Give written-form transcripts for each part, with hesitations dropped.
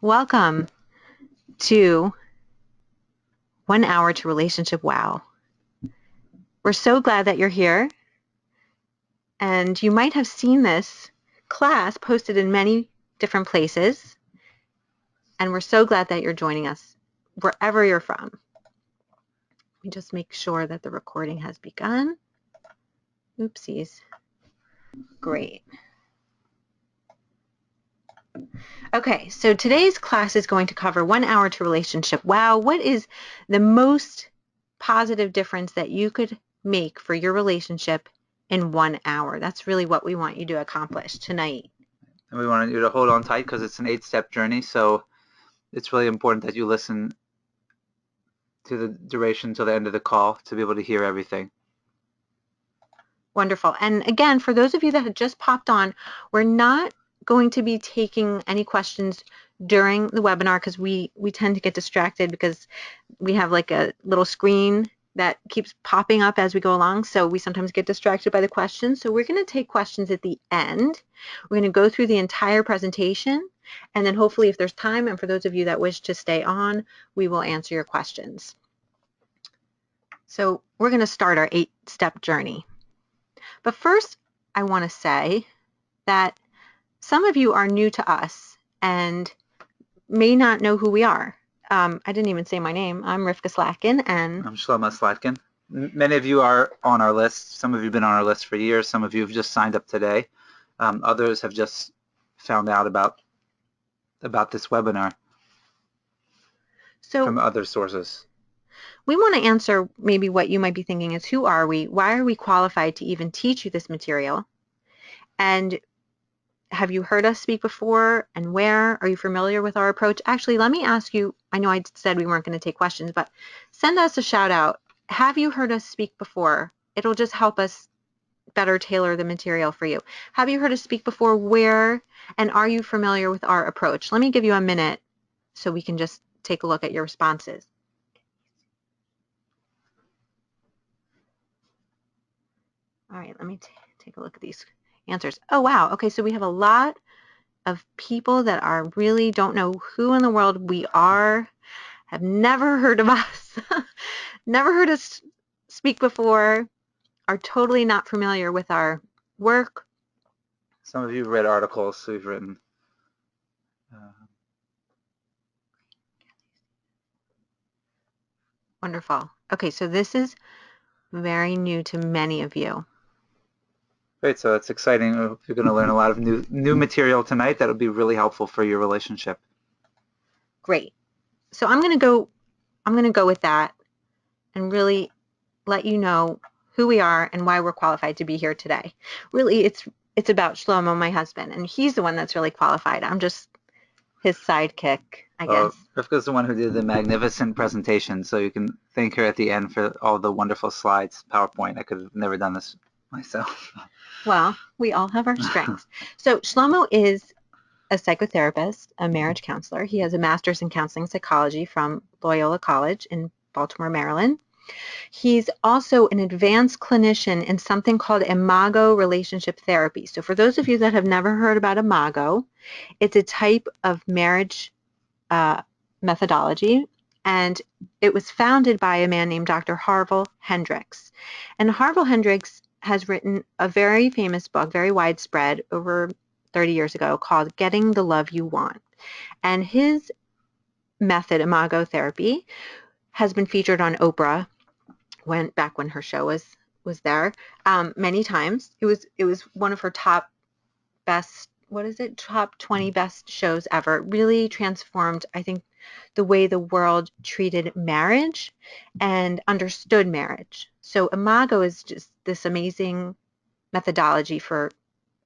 Welcome to 1 Hour to Relationship Wow. We're so glad that you're here, and you might have seen this class posted in many different places, and we're so glad that you're joining us wherever you're from. Let me just make sure that the recording has begun. Oopsies. Great. Okay, so today's class is going to cover 1 hour to relationship. Wow, what is the most positive difference that you could make for your relationship in 1 hour? That's really what we want you to accomplish tonight. And we want you to hold on tight because it's an 8-step journey, so it's really important that you listen to the duration till the end of the call to be able to hear everything. Wonderful. And again, for those of you that had just popped on, we're not going to be taking any questions during the webinar because we tend to get distracted because we have like a little screen that keeps popping up as we go along, so we sometimes get distracted by the questions. So we're going to take questions at the end. We're going to go through the entire presentation, and then hopefully if there's time, and for those of you that wish to stay on, we will answer your questions. So we're going to start our 8-step journey. But first, I want to say that some of you are new to us and may not know who we are. I didn't even say my name. I'm Rivka Slatkin, and I'm Shlomo Slatkin. Many of you are on our list. Some of you have been on our list for years. Some of you have just signed up today. Others have just found out about this webinar from other sources. We want to answer maybe what you might be thinking is, who are we? Why are we qualified to even teach you this material? And have you heard us speak before, and where? Are you familiar with our approach? Actually, let me ask you, I know I said we weren't going to take questions, but send us a shout out. Have you heard us speak before? It'll just help us better tailor the material for you. Have you heard us speak before? Where? And are you familiar with our approach? Let me give you a minute so we can just take a look at your responses. All right, let me take a look at these answers. Oh, wow. Okay, so we have a lot of people that are really don't know who in the world we are, have never heard of us, never heard us speak before, are totally not familiar with our work. Some of you have read articles, so you've written. Wonderful. Okay, so this is very new to many of you. Great, so it's exciting. You're going to learn a lot of new material tonight that'll be really helpful for your relationship. Great. So I'm going to go with that and really let you know who we are and why we're qualified to be here today. Really, it's about Shlomo, my husband, and he's the one that's really qualified. I'm just his sidekick, I guess. Rivka's the one who did the magnificent presentation, so you can thank her at the end for all the wonderful slides, PowerPoint. I could have never done this myself. Well, we all have our strengths. So Shlomo is a psychotherapist, a marriage counselor. He has a master's in counseling psychology from Loyola College in Baltimore, Maryland. He's also an advanced clinician in something called Imago relationship therapy. So for those of you that have never heard about Imago, it's a type of marriage methodology, and it was founded by a man named Dr. Harville Hendrix. And Harville Hendrix has written a very famous book, very widespread, over 30 years ago, called Getting the Love You Want. And his method, Imago therapy, has been featured on Oprah back when her show was there many times. It was one of her top 20 best shows ever. It really transformed, I think, the way the world treated marriage and understood marriage. So Imago is just this amazing methodology for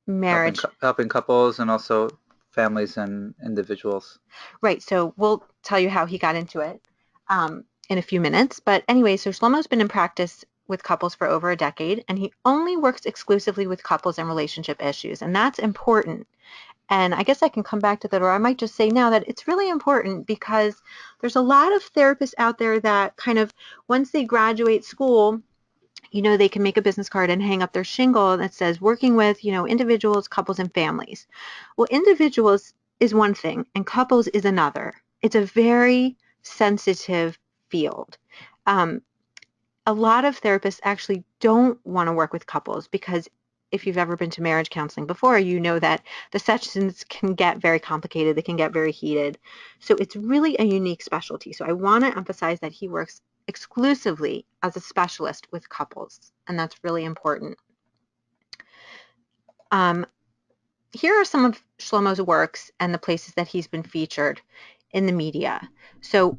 marriage. Helping couples and also families and individuals. Right. So we'll tell you how he got into it in a few minutes. But anyway, so Shlomo's been in practice with couples for over a decade, and he only works exclusively with couples and relationship issues. And that's important. And I guess I can come back to that, or I might just say now that it's really important because there's a lot of therapists out there that kind of, once they graduate school, they can make a business card and hang up their shingle that says working with, individuals, couples, and families. Well, individuals is one thing and couples is another. It's a very sensitive field. Um, a lot of therapists actually don't want to work with couples because if you've ever been to marriage counseling before, you know that the sessions can get very complicated. They can get very heated. So it's really a unique specialty. So I want to emphasize that he works exclusively as a specialist with couples, and that's really important. Um, Here are some of Shlomo's works and the places that he's been featured in the media. So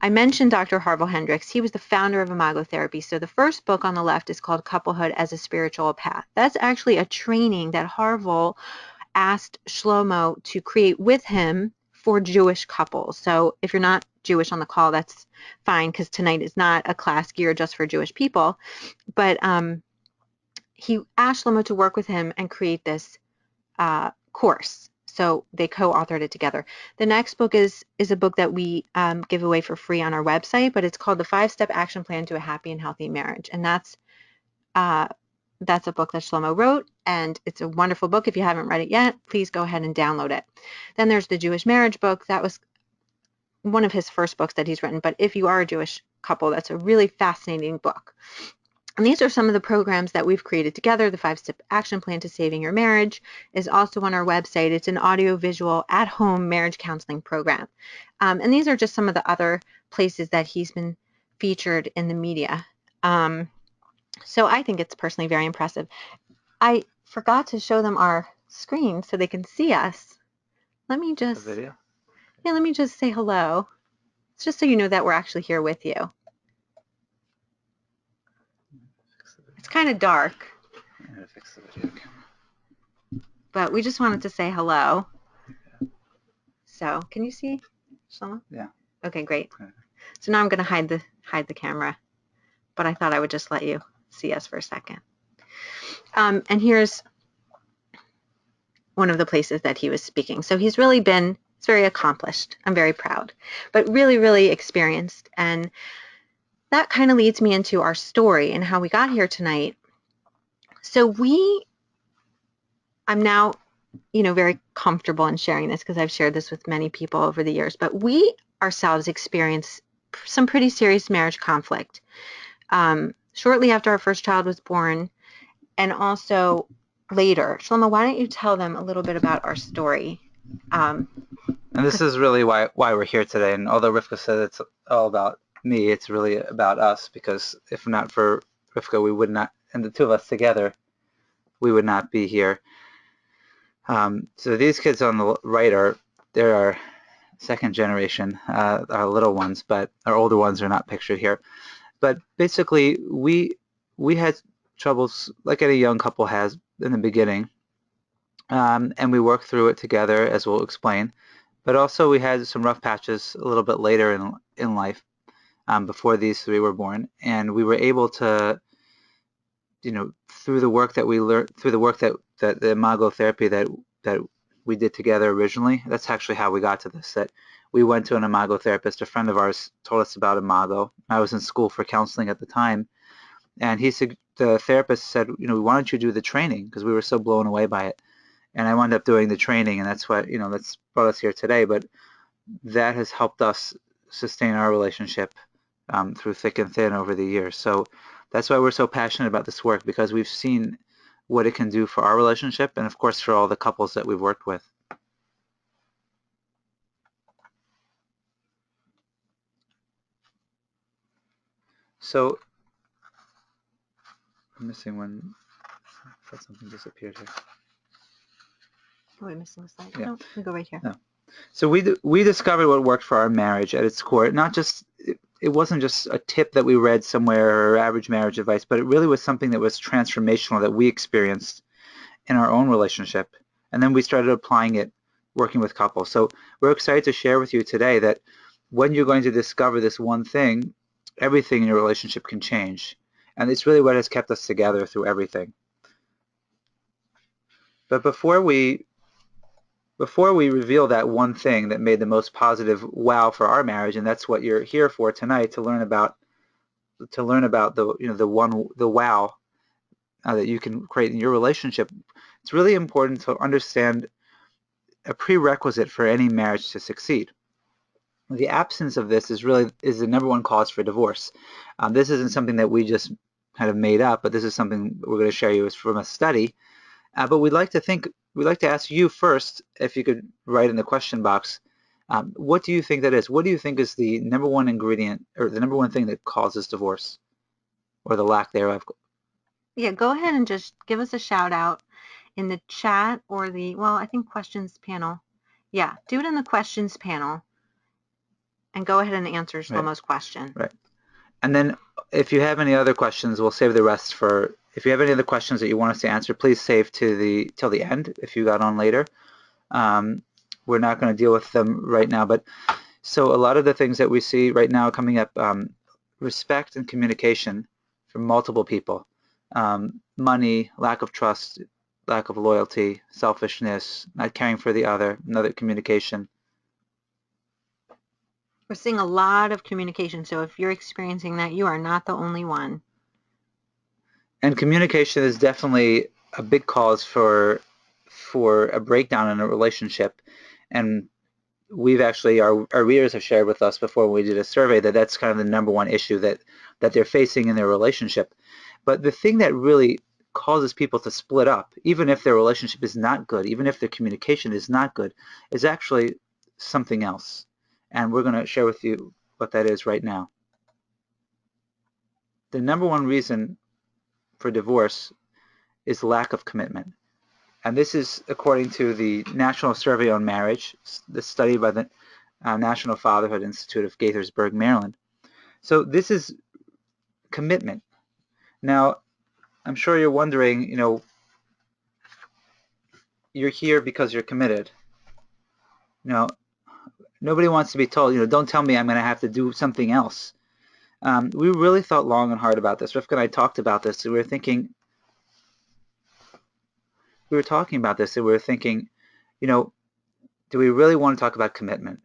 I mentioned Dr. Harville Hendricks. He was the founder of Imago Therapy. So the first book on the left is called Couplehood as a Spiritual Path. That's actually a training that Harville asked Shlomo to create with him for Jewish couples. So if you're not Jewish on the call, that's fine because tonight is not a class geared just for Jewish people. But he asked Shlomo to work with him and create this course. So they co-authored it together. The next book is a book that we give away for free on our website, but it's called The 5-Step Action Plan to a Happy and Healthy Marriage. And that's a book that Shlomo wrote, and it's a wonderful book. If you haven't read it yet, please go ahead and download it. Then there's the Jewish Marriage book. That was one of his first books that he's written, but if you are a Jewish couple, that's a really fascinating book. And these are some of the programs that we've created together. The 5-Step Action Plan to Saving Your Marriage is also on our website. It's an audio-visual at-home marriage counseling program. And these are just some of the other places that he's been featured in the media. So I think it's personally very impressive. I forgot to show them our screen so they can see us. Let me The just, video? yeah, let me just say hello. It's just so you know that we're actually here with you. Fix the video. It's kind of dark, I'm gonna fix the video camera. but we just wanted to say hello. So, can you see, Shlomo? Yeah. Okay, great. Okay. So now I'm going to hide the camera, but I thought I would just let you see us for a second. And here's one of the places that he was speaking. So he's very accomplished. I'm very proud, but really, really experienced. And that kind of leads me into our story and how we got here tonight. So I'm now, very comfortable in sharing this because I've shared this with many people over the years, but we ourselves experienced some pretty serious marriage conflict shortly after our first child was born and also later. Shlomo, why don't you tell them a little bit about our story? And this is really why we're here today. And although Rivka said it's all about me, it's really about us, because if not for Rivka, we would not, and the two of us together, we would not be here. So these kids on the right they're our second generation, our little ones, but our older ones are not pictured here. But basically, we had troubles like any young couple has in the beginning, and we worked through it together, as we'll explain. But also, we had some rough patches a little bit later in life, before these three were born, and we were able to, through the work that we learned, through the work that the Imago therapy that we did together originally. That's actually how we got to this. That we went to an Imago therapist. A friend of ours told us about Imago. I was in school for counseling at the time, and the therapist said, why don't you do the training? Because we were so blown away by it. And I wound up doing the training, and that's what, that's brought us here today. But that has helped us sustain our relationship through thick and thin over the years. So that's why we're so passionate about this work, because we've seen what it can do for our relationship and, of course, for all the couples that we've worked with. So I'm missing one. I thought something disappeared here. Oh, we're missing a slide. Yeah. No, we go right here. No. So we discovered what worked for our marriage at its core. It wasn't just a tip that we read somewhere or average marriage advice, but it really was something that was transformational that we experienced in our own relationship. And then we started applying it working with couples. So we're excited to share with you today that when you're going to discover this one thing, everything in your relationship can change. And it's really what has kept us together through everything. But before we reveal that one thing that made the most positive wow for our marriage, and that's what you're here for tonight, to learn about the wow that you can create in your relationship, it's really important to understand a prerequisite for any marriage to succeed. The absence of this is the number one cause for divorce. This isn't something that we just kind of made up, but this is something we're going to share you from a study. But we'd like to ask you first, if you could write in the question box, what do you think that is? What do you think is the number one ingredient or the number one thing that causes divorce or the lack thereof? Yeah, go ahead and just give us a shout out in the chat or well, I think questions panel. Yeah, do it in the questions panel and go ahead and answer Right, Shlomo's question. right. And then if you have any other questions, we'll save the rest for, if you have any other questions that you want us to answer, please save till the end if you got on later. Um, we're not going to deal with them right now, but so a lot of the things that we see right now coming up, respect and communication from multiple people, money, lack of trust, lack of loyalty, selfishness, not caring for the other, another communication. We're seeing a lot of communication, so if you're experiencing that, you are not the only one. And communication is definitely a big cause for a breakdown in a relationship. And we've actually, our readers have shared with us before we did a survey that that's kind of the number one issue that they're facing in their relationship. But the thing that really causes people to split up, even if their relationship is not good, even if their communication is not good, is actually something else. And we're going to share with you what that is right now. The number one reason for divorce is lack of commitment. And this is according to the National Survey on Marriage, the study by the National Fatherhood Institute of Gaithersburg, Maryland. So this is commitment. Now, I'm sure you're wondering, you're here because you're committed. Nobody wants to be told, don't tell me I'm going to have to do something else. We really thought long and hard about this. Rivka and I talked about this, and we were talking about this, and we were thinking, do we really want to talk about commitment?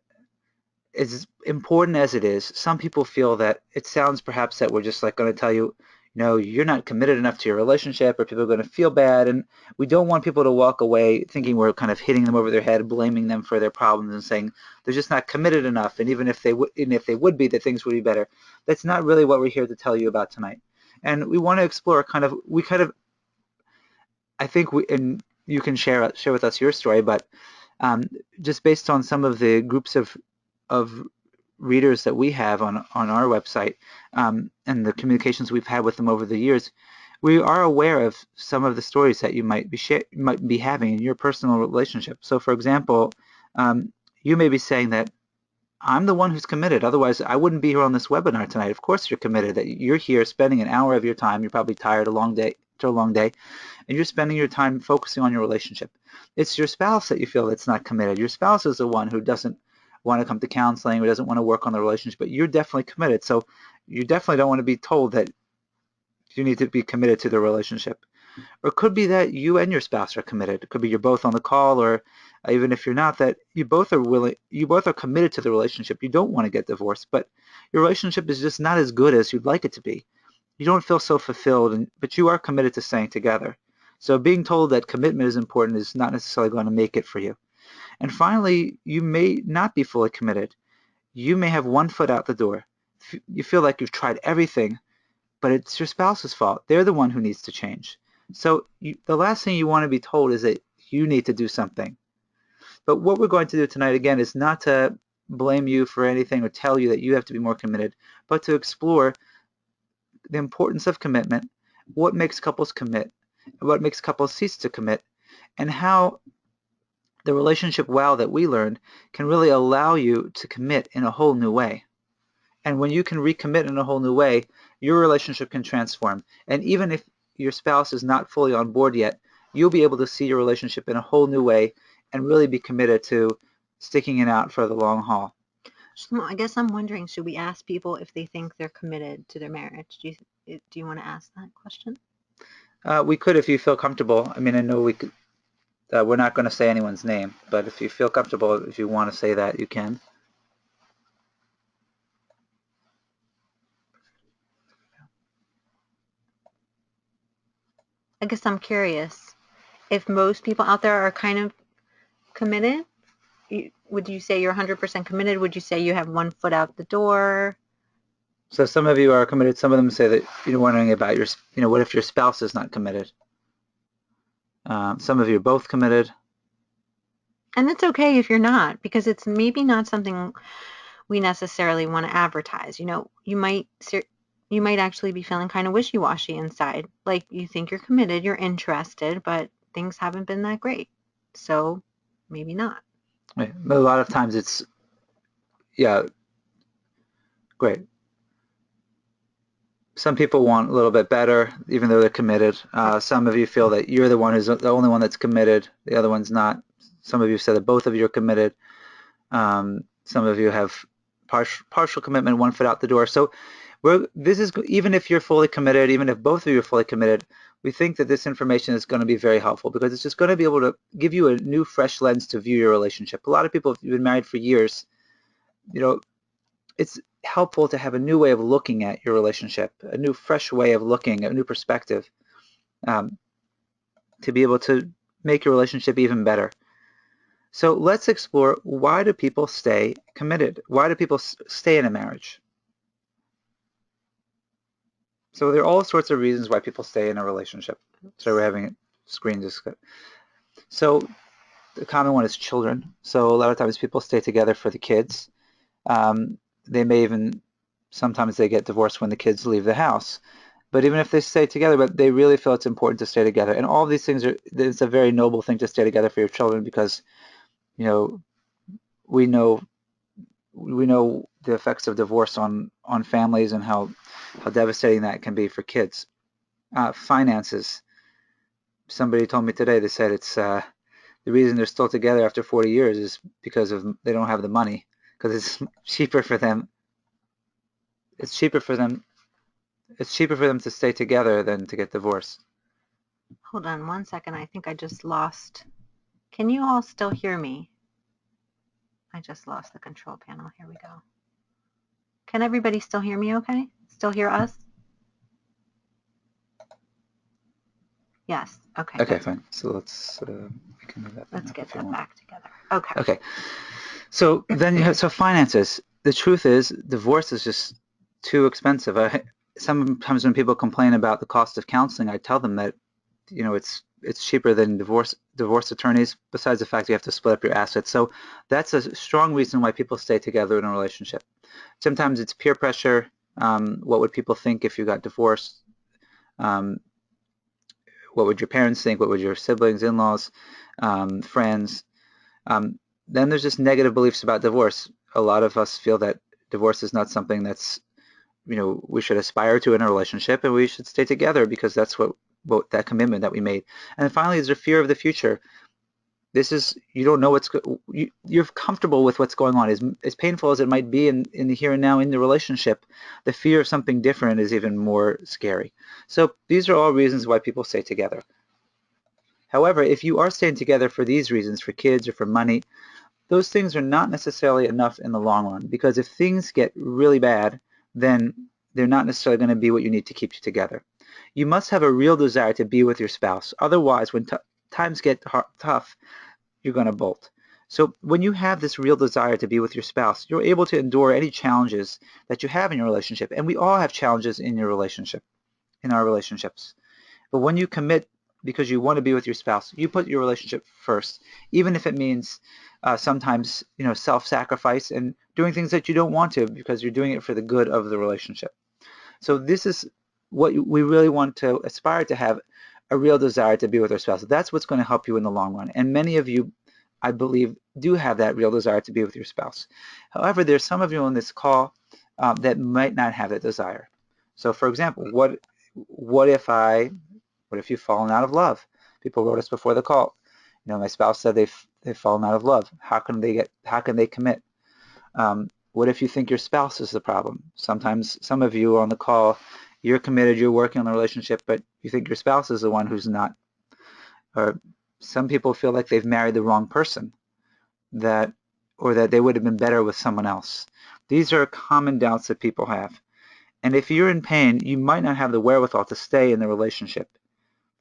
As important as it is, some people feel that it sounds perhaps that we're just like going to tell you, you're not committed enough to your relationship, or people are going to feel bad, and we don't want people to walk away thinking we're kind of hitting them over their head, blaming them for their problems, and saying they're just not committed enough, and even if they would be, that things would be better. That's not really what we're here to tell you about tonight. And we want to explore I think and you can share with us your story, but um, just based on some of the groups of readers that we have on our website, and the communications we've had with them over the years, we are aware of some of the stories that you might be having in your personal relationship. So, for example, you may be saying that I'm the one who's committed. Otherwise, I wouldn't be here on this webinar tonight. Of course, you're committed. That you're here spending an hour of your time. You're probably tired, after a long day, and you're spending your time focusing on your relationship. It's your spouse that you feel that's not committed. Your spouse is the one who doesn't want to come to counseling or doesn't want to work on the relationship, but you're definitely committed. So you definitely don't want to be told that you need to be committed to the relationship. Or it could be that you and your spouse are committed. It could be you're both on the call, or even if you're not, that you both are committed to the relationship. You don't want to get divorced, but your relationship is just not as good as you'd like it to be. You don't feel so fulfilled, but you are committed to staying together. So being told that commitment is important is not necessarily going to make it for you. And finally, you may not be fully committed. You may have one foot out the door. You feel like you've tried everything, but it's your spouse's fault. They're the one who needs to change. So the last thing you want to be told is that you need to do something. But what we're going to do tonight, again, is not to blame you for anything or tell you that you have to be more committed, but to explore the importance of commitment, what makes couples commit, what makes couples cease to commit, and how the relationship wow that we learned can really allow you to commit in a whole new way. And when you can recommit in a whole new way, your relationship can transform. And even if your spouse is not fully on board yet, you'll be able to see your relationship in a whole new way and really be committed to sticking it out for the long haul. Shlomo, I guess I'm wondering, should we ask people if they think they're committed to their marriage? Do you want to ask that question? We could, if you feel comfortable. I mean, I know we're not going to say anyone's name, but if you feel comfortable, if you want to say that, you can. I guess I'm curious if most people out there are kind of committed? Would you say you're 100% committed? Would you say you have one foot out the door? So some of you are committed. Some of them say that you're wondering about what if your spouse is not committed? Some of you are both committed. And it's okay if you're not, because it's maybe not something we necessarily want to advertise. You might actually be feeling kind of wishy-washy inside. Like you think you're committed, you're interested, but things haven't been that great. So maybe not. Right. But a lot of times it's, yeah, great. Some people want a little bit better, even though they're committed. Some of you feel that you're the one who's the only one that's committed. The other one's not. Some of you said that both of you are committed. Some of you have partial commitment, one foot out the door. So this is, even if you're fully committed, even if both of you are fully committed, we think that this information is going to be very helpful because it's just going to be able to give you a new, fresh lens to view your relationship. A lot of people have been married for years. It's helpful to have a new way of looking at your relationship, a new, fresh way of looking, a new perspective, um, to be able to make your relationship even better. So let's explore, why do people stay committed? Why do people stay in a marriage? So there are all sorts of reasons why people stay in a relationship. So we're having a screen just. So the common one is children. So a lot of times people stay together for the kids. They may even, sometimes they get divorced when the kids leave the house. But even if they stay together, but they really feel it's important to stay together. And all of these things it's a very noble thing to stay together for your children because, you know, we know the effects of divorce on families and how devastating that can be for kids. Finances. Somebody told me today, they said it's the reason they're still together after 40 years is because they don't have the money, because it's cheaper for them. It's cheaper for them. It's cheaper for them to stay together than to get divorced. Hold on one second. I think I just lost. Can you all still hear me? I just lost the control panel. Here we go. Can everybody still hear me okay? Still hear us? Yes. Okay, Okay, good. fine. So we can move that Let's up get if you that want. back together. Okay. Okay. So then you have finances. The truth is, divorce is just too expensive. Sometimes when people complain about the cost of counseling, I tell them that it's cheaper than divorce attorneys. Besides the fact you have to split up your assets, so that's a strong reason why people stay together in a relationship. Sometimes it's peer pressure. What would people think if you got divorced? Um, what would your parents think? What would your siblings, in-laws, friends? Um, then there's just negative beliefs about divorce. A lot of us feel that divorce is not something that's, we should aspire to in a relationship, and we should stay together because that's what that commitment that we made. And finally, is there fear of the future? This is, you don't know you're comfortable with what's going on. As painful as it might be in the here and now in the relationship, the fear of something different is even more scary. So these are all reasons why people stay together. However, if you are staying together for these reasons, for kids or for money, those things are not necessarily enough in the long run, because if things get really bad, then they're not necessarily going to be what you need to keep you together. You must have a real desire to be with your spouse. Otherwise, when times get tough, you're going to bolt. So when you have this real desire to be with your spouse, you're able to endure any challenges that you have in your relationship. And we all have challenges in your relationship, in our relationships. But when you commit because you want to be with your spouse, you put your relationship first, even if it means sometimes, self-sacrifice and doing things that you don't want to because you're doing it for the good of the relationship. So this is what we really want to aspire to, have a real desire to be with our spouse. That's what's going to help you in the long run. And many of you, I believe, do have that real desire to be with your spouse. However, there's some of you on this call that might not have that desire. So for example, what if you've fallen out of love? People wrote us before the call. My spouse said they've fallen out of love. How can they commit? What if you think your spouse is the problem? Sometimes some of you on the call, you're committed, you're working on the relationship, but you think your spouse is the one who's not. Or some people feel like they've married the wrong person, or that they would have been better with someone else. These are common doubts that people have. And if you're in pain, you might not have the wherewithal to stay in the relationship.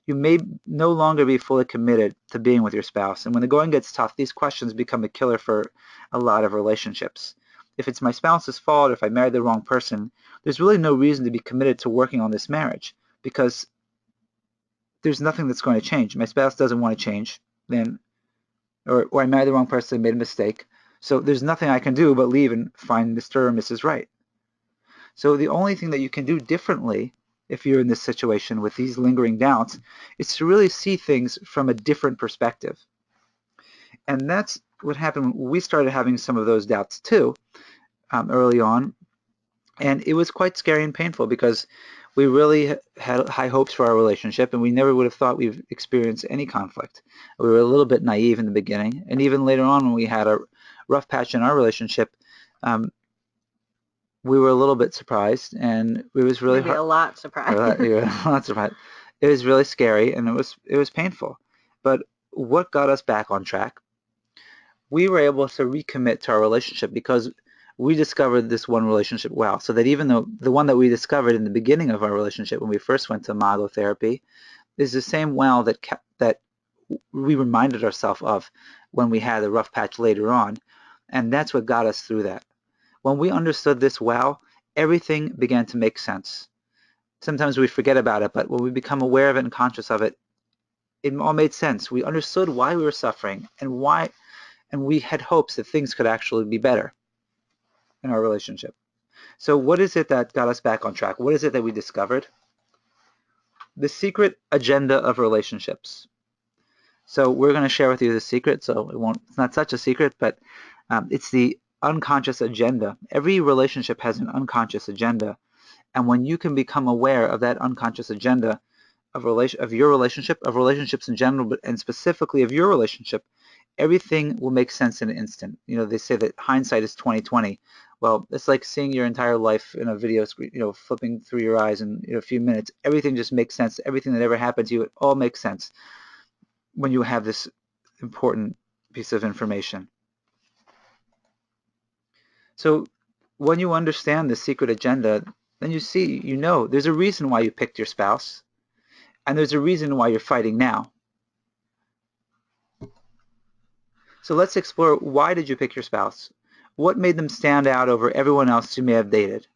You may no longer be fully committed to being with your spouse. And when the going gets tough, these questions become a killer for a lot of relationships. If it's my spouse's fault, or if I married the wrong person, there's really no reason to be committed to working on this marriage because there's nothing that's going to change. My spouse doesn't want to change, then, or I married the wrong person, made a mistake. So there's nothing I can do but leave and find Mr. or Mrs. Right. So the only thing that you can do differently if you're in this situation with these lingering doubts is to really see things from a different perspective. And that's what happened when we started having some of those doubts too, early on. And it was quite scary and painful because we really had high hopes for our relationship, and we never would have thought we'd experience any conflict. We were a little bit naive in the beginning, and even later on when we had a rough patch in our relationship, um, we were a little bit surprised, and it was really Maybe hard. a lot surprised. We were a lot surprised. It was really scary, and it was painful. But what got us back on track? We were able to recommit to our relationship because we discovered this one relationship well. So that even though the one that we discovered in the beginning of our relationship when we first went to Imago therapy is the same well that we reminded ourselves of when we had a rough patch later on, and that's what got us through that. When we understood this well, everything began to make sense. Sometimes we forget about it, but when we become aware of it and conscious of it, it all made sense. We understood why we were suffering and we had hopes that things could actually be better in our relationship. So what is it that got us back on track? What is it that we discovered? The secret agenda of relationships. So we're going to share with you the secret. So it's not such a secret, but it's the unconscious agenda. Every relationship has an unconscious agenda. And when you can become aware of that unconscious agenda of your relationship, of relationships in general, and specifically of your relationship, everything will make sense in an instant. They say that hindsight is 20/20. Well, it's like seeing your entire life in a video screen, flipping through your eyes in a few minutes. Everything just makes sense. Everything that ever happened to you, it all makes sense when you have this important piece of information. So when you understand the secret agenda, then there's a reason why you picked your spouse, and there's a reason why you're fighting now. So let's explore, why did you pick your spouse? What made them stand out over everyone else you may have dated?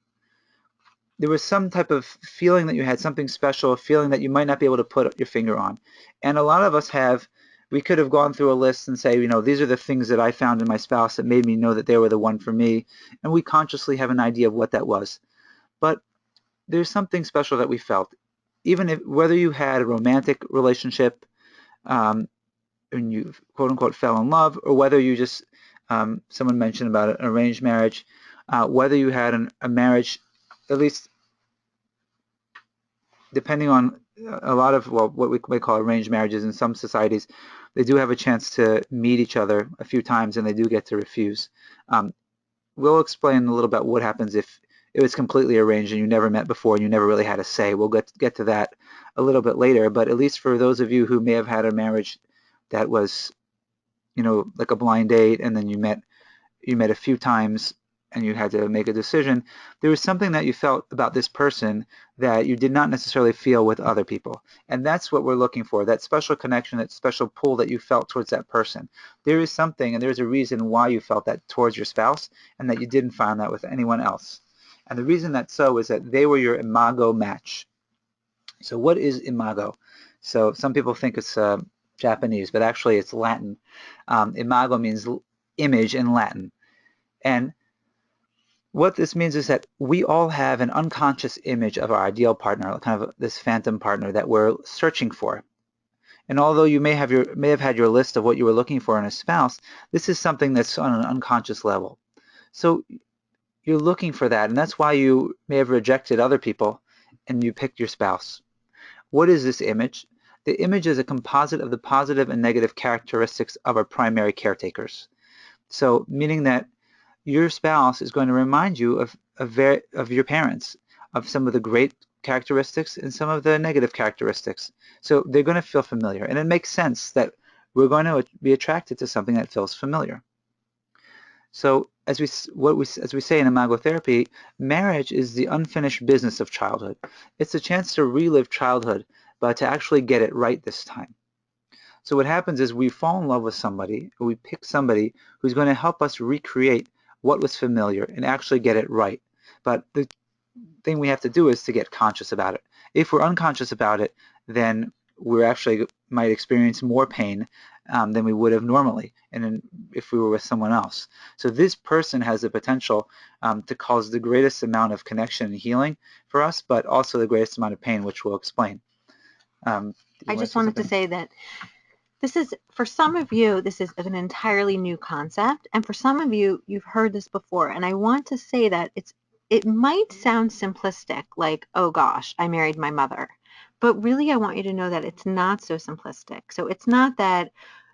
There was some type of feeling that you had, something special, a feeling that you might not be able to put your finger on. And a lot of us we could have gone through a list and say, these are the things that I found in my spouse that made me know that they were the one for me. And we consciously have an idea of what that was. But there's something special that we felt. Whether you had a romantic relationship, and you quote unquote fell in love, or whether you just someone mentioned about an arranged marriage, whether you had a marriage, at least depending on a lot of what we may call arranged marriages in some societies, they do have a chance to meet each other a few times and they do get to refuse. We'll explain a little bit what happens if it was completely arranged and you never met before and you never really had a say. We'll get to that a little bit later, but at least for those of you who may have had a marriage that was, like a blind date, and then you met a few times and you had to make a decision, there was something that you felt about this person that you did not necessarily feel with other people. And that's what we're looking for, that special connection, that special pull that you felt towards that person. There is something and there's a reason why you felt that towards your spouse and that you didn't find that with anyone else. And the reason that's so is that they were your imago match. So what is imago? So some people think it's Japanese, but actually it's Latin. Imago means image in Latin. And what this means is that we all have an unconscious image of our ideal partner, kind of this phantom partner that we're searching for. And although you may have had your list of what you were looking for in a spouse, this is something that's on an unconscious level. So you're looking for that, and that's why you may have rejected other people and you picked your spouse. What is this image? The image is a composite of the positive and negative characteristics of our primary caretakers. So meaning that your spouse is going to remind you of your parents, of some of the great characteristics and some of the negative characteristics. So they're going to feel familiar. And it makes sense that we're going to be attracted to something that feels familiar. So as we say in Imago therapy, marriage is the unfinished business of childhood. It's a chance to relive childhood but to actually get it right this time. So what happens is we fall in love with somebody, or we pick somebody who's going to help us recreate what was familiar and actually get it right. But the thing we have to do is to get conscious about it. If we're unconscious about it, then we actually might experience more pain than we would have normally, and if we were with someone else. So this person has the potential to cause the greatest amount of connection and healing for us, but also the greatest amount of pain, which we'll explain. Do you I want just to say wanted to something? say that this is, for some of you, this is an entirely new concept, and for some of you, you've heard this before. And I want to say that it might sound simplistic, like, oh gosh, I married my mother. But really, I want you to know that it's not so simplistic. So it's not that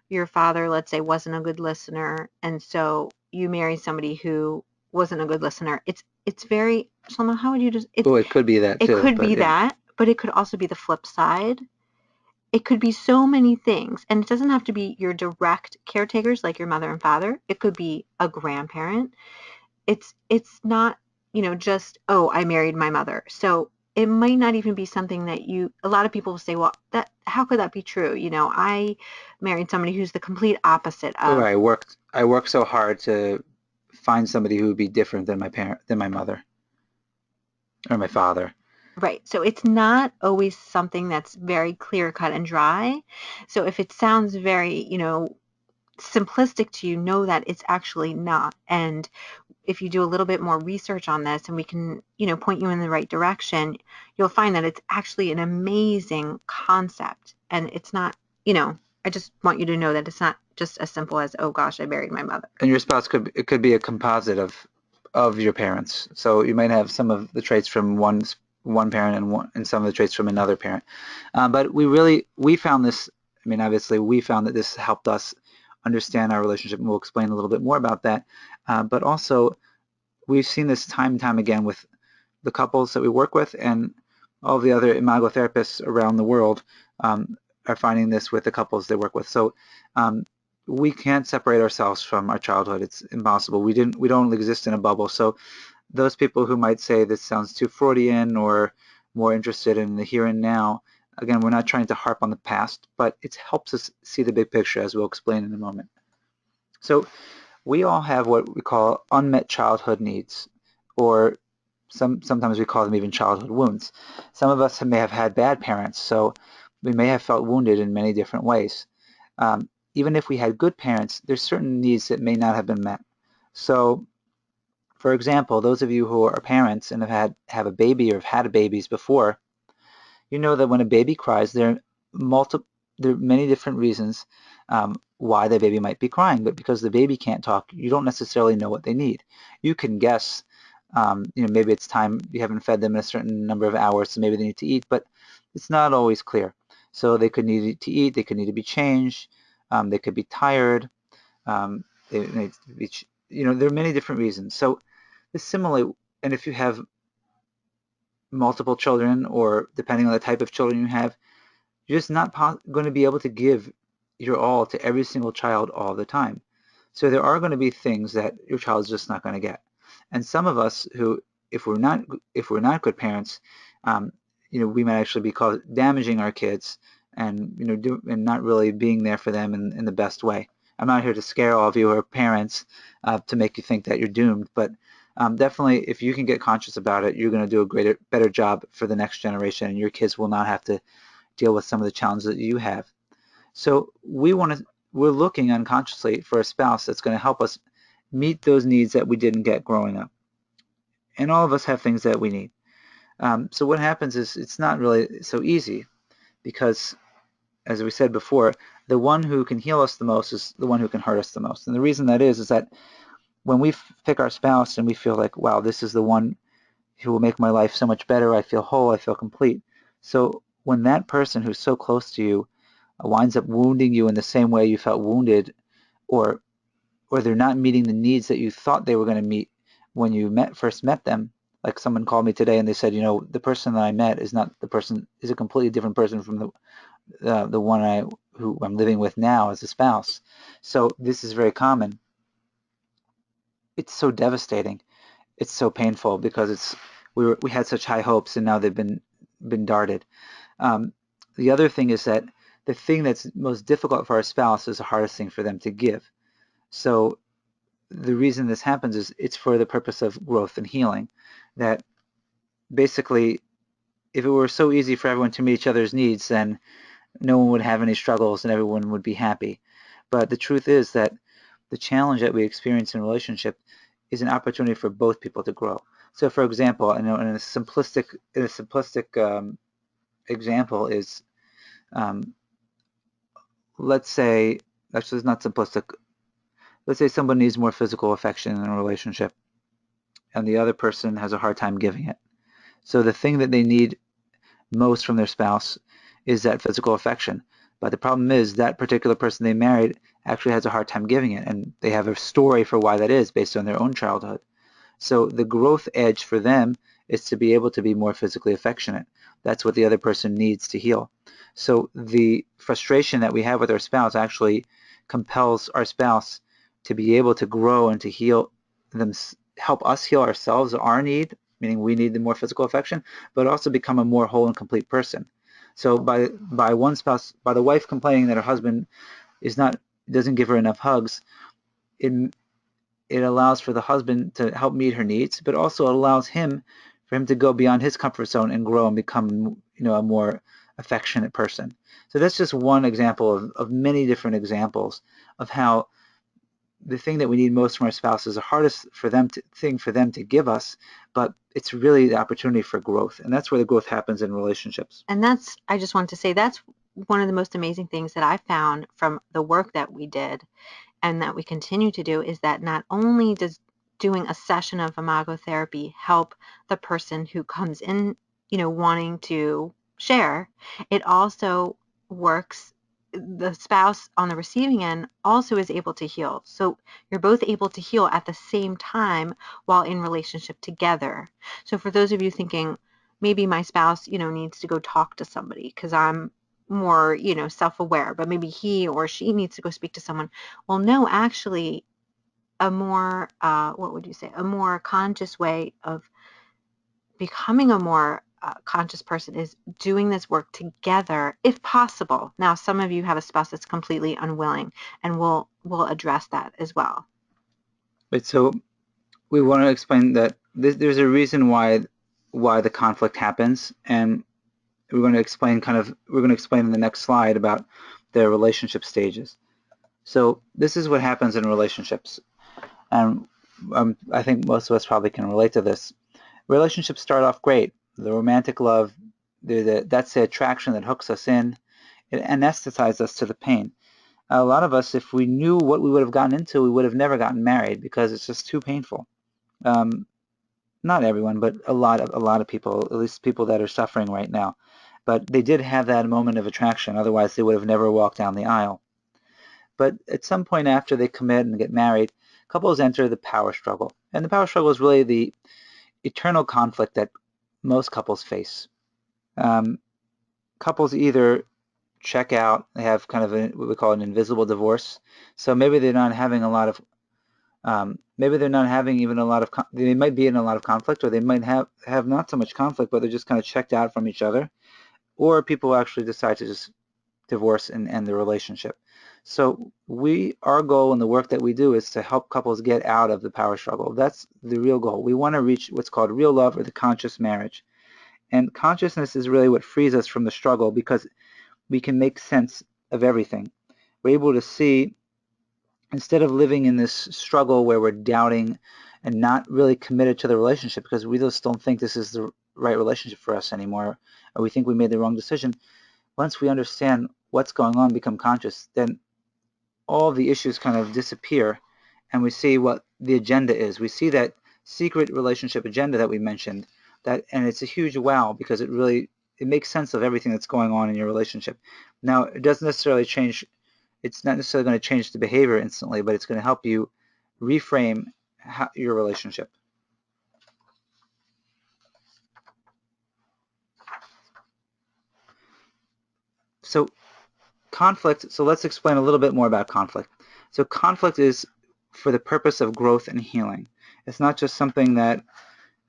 your father, let's say, wasn't a good listener, and so you married somebody who wasn't a good listener. It's very, Shlomo, how would you just, Oh, it could be that it too, could but be yeah. that, but it could also be the flip side. It could be so many things, and it doesn't have to be your direct caretakers like your mother and father. It could be a grandparent. It's not, just, oh, I married my mother. So it might not even be something that a lot of people will say, well, that how could that be true? I married somebody who's the complete opposite Oh, of. I worked so hard to find somebody who would be different than my mother or my father. Right. So it's not always something that's very clear cut and dry. So if it sounds very, simplistic to you, know that it's actually not. And if you do a little bit more research on this and we can, point you in the right direction, you'll find that it's actually an amazing concept. And it's not, I just want you to know that it's not just as simple as, oh gosh, I buried my mother. And your spouse could be a composite of your parents. So you might have some of the traits from one parent and some of the traits from another parent. But we found this. I mean, obviously, we found that this helped us understand our relationship, and we'll explain a little bit more about that. But also, we've seen this time and time again with the couples that we work with, and all of the other imago therapists around the world are finding this with the couples they work with. So um, we can't separate ourselves from our childhood. It's impossible. We don't exist in a bubble. So those people who might say this sounds too Freudian or more interested in the here and now, again, we're not trying to harp on the past, but it helps us see the big picture, as we'll explain in a moment. So we all have what we call unmet childhood needs, or sometimes we call them even childhood wounds. Some of us may have had bad parents, so we may have felt wounded in many different ways. Even if we had good parents, there's certain needs that may not have been met. So, for example, those of you who are parents and have a baby or have had babies before, you know that when a baby cries, there are many different reasons why the baby might be crying, but because the baby can't talk, you don't necessarily know what they need. You can guess, maybe it's time you haven't fed them in a certain number of hours, so maybe they need to eat, but it's not always clear. So they could need to eat, they could need to be changed, they could be tired, they need to be, there are many different reasons. So similarly, and if you have multiple children, or depending on the type of children you have, you're just not going to be able to give your all to every single child all the time. So there are going to be things that your child's just not going to get. And some of us who, if we're not good parents, um, we might actually be called damaging our kids, and and not really being there for them in the best way. I'm not here to scare all of you who are parents to make you think that you're doomed, but definitely if you can get conscious about it, you're going to do a better job for the next generation, and your kids will not have to deal with some of the challenges that you have. So we're looking unconsciously for a spouse that's going to help us meet those needs that we didn't get growing up. And all of us have things that we need. So what happens is it's not really so easy because, as we said before, the one who can heal us the most is the one who can hurt us the most. And the reason that is that when we pick our spouse and we feel like, wow, this is the one who will make my life so much better, I feel whole, I feel complete. So when that person who's so close to you winds up wounding you in the same way you felt wounded, or they're not meeting the needs that you thought they were going to meet when you first met them. Like someone called me today and they said, the person that I met is not the person, is a completely different person from the one who I'm living with now as a spouse. So this is very common. It's so devastating. It's so painful because we had such high hopes and now they've been darted. Um, the other thing is that the thing that's most difficult for our spouse is the hardest thing for them to give. So the reason this happens is it's for the purpose of growth and healing. That basically, if it were so easy for everyone to meet each other's needs, then no one would have any struggles and everyone would be happy. But the truth is that the challenge that we experience in a relationship is an opportunity for both people to grow. So, for example, in a simplistic example is, um, let's say, actually, it's not simplistic. Let's say someone needs more physical affection in a relationship, and the other person has a hard time giving it. So the thing that they need most from their spouse is that physical affection. But the problem is that particular person they married actually has a hard time giving it, and they have a story for why that is based on their own childhood. So the growth edge for them is to be able to be more physically affectionate. That's what the other person needs to heal. So the frustration that we have with our spouse actually compels our spouse to be able to grow and to heal them, help us heal ourselves, our need, meaning we need the more physical affection, but also become a more whole and complete person. So by one spouse, by the wife complaining that her husband is not doesn't give her enough hugs, it it allows for the husband to help meet her needs, but also it allows him for him to go beyond his comfort zone and grow and become, a more affectionate person. So that's just one example of many different examples of how the thing that we need most from our spouse is the hardest thing for them to give us, but it's really the opportunity for growth, and that's where the growth happens in relationships. And I just want to say that's one of the most amazing things that I found from the work that we did and that we continue to do is that not only does doing a session of imago therapy help the person who comes in, wanting to share, it also works. The spouse on the receiving end also is able to heal. So you're both able to heal at the same time while in relationship together. So for those of you thinking, maybe my spouse, needs to go talk to somebody because I'm more, self-aware, but maybe he or she needs to go speak to someone. Well, no, actually, a more, what would you say, a more conscious way of becoming a more conscious person is doing this work together, if possible. Now, some of you have a spouse that's completely unwilling, and we'll address that as well. But so we want to explain that there's a reason why the conflict happens, and we're going to explain in the next slide about the relationship stages. So this is what happens in relationships, and I think most of us probably can relate to this. Relationships start off great. The romantic love, that's the attraction that hooks us in. It anesthetizes us to the pain. A lot of us, if we knew what we would have gotten into, we would have never gotten married because it's just too painful. Um, Not everyone, but a lot of people, at least people that are suffering right now. But they did have that moment of attraction. Otherwise, they would have never walked down the aisle. But at some point after they commit and get married, couples enter the power struggle. And the power struggle is really the eternal conflict that most couples face. Um, Couples either check out, they have kind of what we call an invisible divorce. So maybe they're not having a lot of maybe they're not having even a lot of they might be in a lot of conflict, or they might have not so much conflict, but they're just kind of checked out from each other, or people actually decide to just divorce and end the relationship. So our goal in the work that we do is to help couples get out of the power struggle. That's the real goal. We want to reach what's called real love, or the conscious marriage. And consciousness is really what frees us from the struggle, because we can make sense of everything. We're able to see, instead of living in this struggle where we're doubting and not really committed to the relationship because we just don't think this is the right relationship for us anymore, or we think we made the wrong decision. Once we understand what's going on, become conscious, then all the issues kind of disappear, and we see what the agenda is. We see that secret relationship agenda that we mentioned, and it's a huge wow, because it makes sense of everything that's going on in your relationship. Now, it doesn't necessarily change. It's not necessarily going to change the behavior instantly, but it's going to help you reframe your relationship. So conflict. So let's explain a little bit more about conflict. So conflict is for the purpose of growth and healing. It's not just something that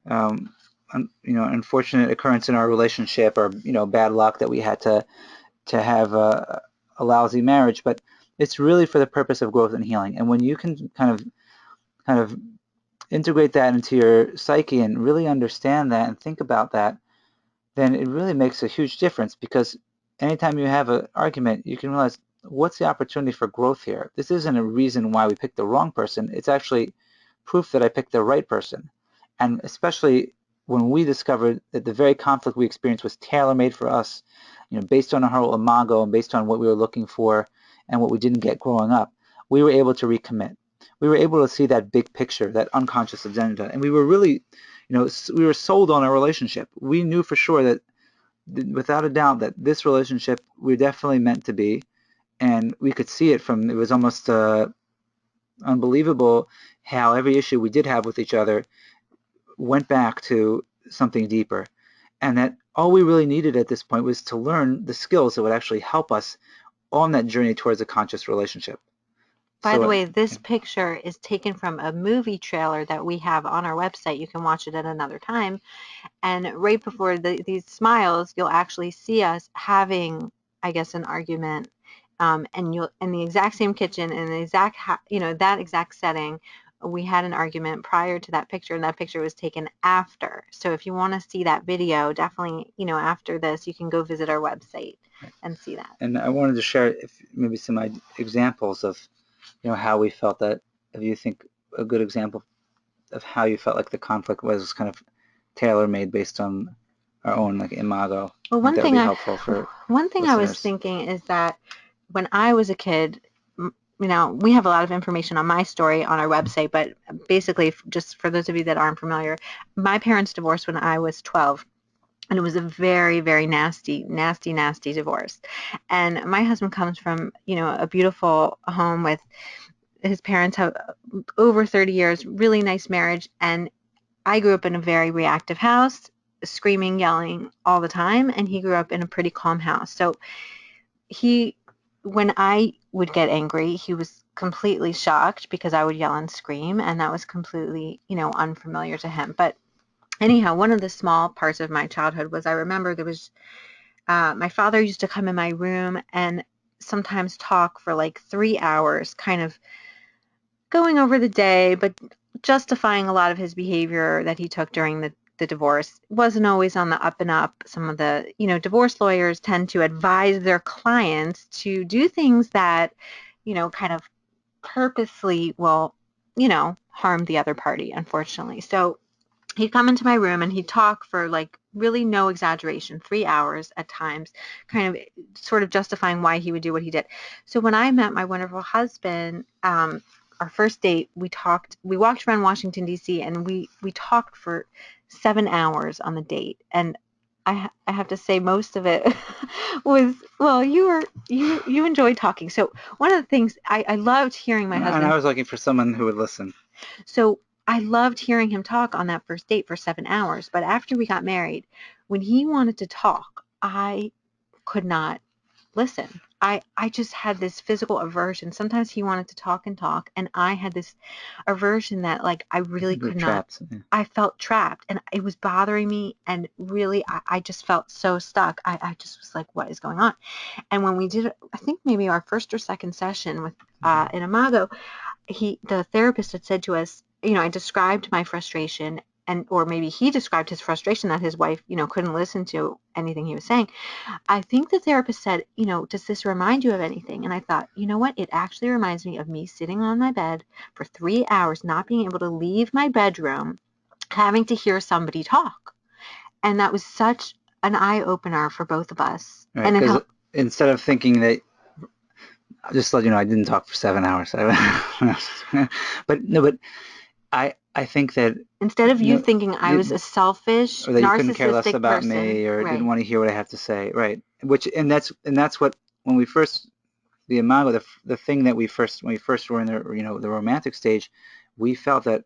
um, unfortunate occurrence in our relationship, or bad luck that we had to have a lousy marriage, but it's really for the purpose of growth and healing. And when you can kind of integrate that into your psyche and really understand that and think about that, then it really makes a huge difference, because anytime you have an argument, you can realize, what's the opportunity for growth here? This isn't a reason why we picked the wrong person. It's actually proof that I picked the right person. And especially when we discovered that the very conflict we experienced was tailor-made for us, based on our whole imago and based on what we were looking for and what we didn't get growing up, we were able to recommit. We were able to see that big picture, that unconscious agenda, and we were really, we were sold on our relationship. We knew for sure that, without a doubt, that this relationship we're definitely meant to be, and we could see it from, it was almost unbelievable how every issue we did have with each other went back to something deeper, and that all we really needed at this point was to learn the skills that would actually help us on that journey towards a conscious relationship. By the So way, this picture is taken from a movie trailer that we have on our website. You can watch it at another time. And right before these smiles, you'll actually see us having, I guess, an argument. And you'll in the exact same kitchen, in the exact, that exact setting. We had an argument prior to that picture, and that picture was taken after. So if you want to see that video, definitely, after this, you can go visit our website and see that. and I wanted to share maybe some examples of how we felt that, if you think a good example of how you felt like the conflict was kind of tailor-made based on our own imago. Well, I think that would be helpful for one thing I was listeners. thinking is that when I was a kid, we have a lot of information on my story on our website, but basically, just for those of you that aren't familiar, my parents divorced when I was 12. And it was a very, very nasty, nasty, nasty divorce. And my husband comes from, a beautiful home with his parents have over 30 years, really nice marriage. And I grew up in a very reactive house, screaming, yelling all the time. And he grew up in a pretty calm house. So he, when I would get angry, he was completely shocked because I would yell and scream. And that was completely, unfamiliar to him. But anyhow, one of the small parts of my childhood was I remember there was my father used to come in my room and sometimes talk for like 3 hours, kind of going over the day, but justifying a lot of his behavior that he took during the divorce. Wasn't always on the up and up. Some of the, divorce lawyers tend to advise their clients to do things that, kind of purposely will, harm the other party, unfortunately. So he'd come into my room and he'd talk for like really no exaggeration, 3 hours at times, kind of sort of justifying why he would do what he did. So when I met my wonderful husband, our first date, we walked around Washington, D.C., and we talked for 7 hours on the date. And I have to say most of it was, well, you enjoyed talking. So one of the things I loved hearing my And husband. I was looking for someone who would listen. So I loved hearing him talk on that first date for 7 hours. But after we got married, when he wanted to talk, I could not listen. I just had this physical aversion. Sometimes he wanted to talk and talk, and I had this aversion that like I really You're could not. trapped. Yeah. I felt trapped, and it was bothering me, and really I just felt so stuck. I just was like, what is going on? And when we did, I think maybe our first or second session with in Imago, the therapist had said to us, I described my frustration, and or maybe he described his frustration that his wife, couldn't listen to anything he was saying. I think the therapist said, does this remind you of anything? And I thought, you know what? It actually reminds me of me sitting on my bed for 3 hours, not being able to leave my bedroom, having to hear somebody talk. And that was such an eye opener for both of us. Right, And it because helped. instead of thinking that, just to let you know, I didn't talk for 7 hours. But no, but I think that, Instead of you you thinking I was a selfish, or that you couldn't care less narcissistic about person, me, or didn't right? want to hear what I have to say, right? Which, and that's what, when we first, the imago, the thing that when we first were in the, the romantic stage, we felt that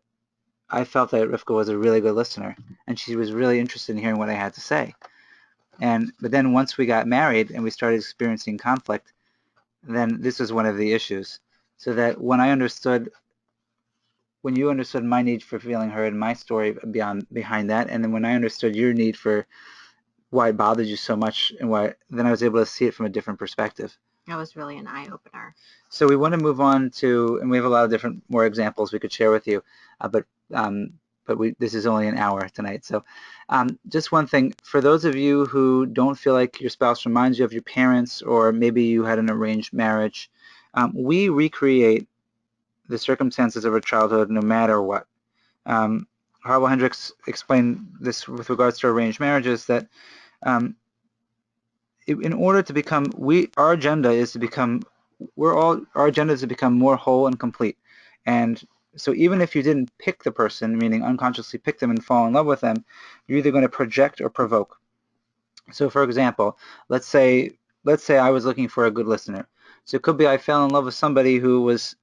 I felt that Rivka was a really good listener, and she was really interested in hearing what I had to say. But then once we got married and we started experiencing conflict, then this was one of the issues. So that when I understood when you understood my need for feeling heard and my story behind that, and then when I understood your need for why it bothered you so much and why, then I was able to see it from a different perspective. That was really an eye-opener. So we want to move on to, and we have a lot of different more examples we could share with you, but this is only an hour tonight. So just one thing, for those of you who don't feel like your spouse reminds you of your parents, or maybe you had an arranged marriage, we recreate the circumstances of our childhood no matter what. Harwell Hendricks explained this with regards to arranged marriages, that um, in order to become, our agenda is to become, our agenda is to become more whole and complete. And so even if you didn't pick the person, meaning unconsciously pick them and fall in love with them, you're either going to project or provoke. So for example, let's say I was looking for a good listener. So it could be I fell in love with somebody who was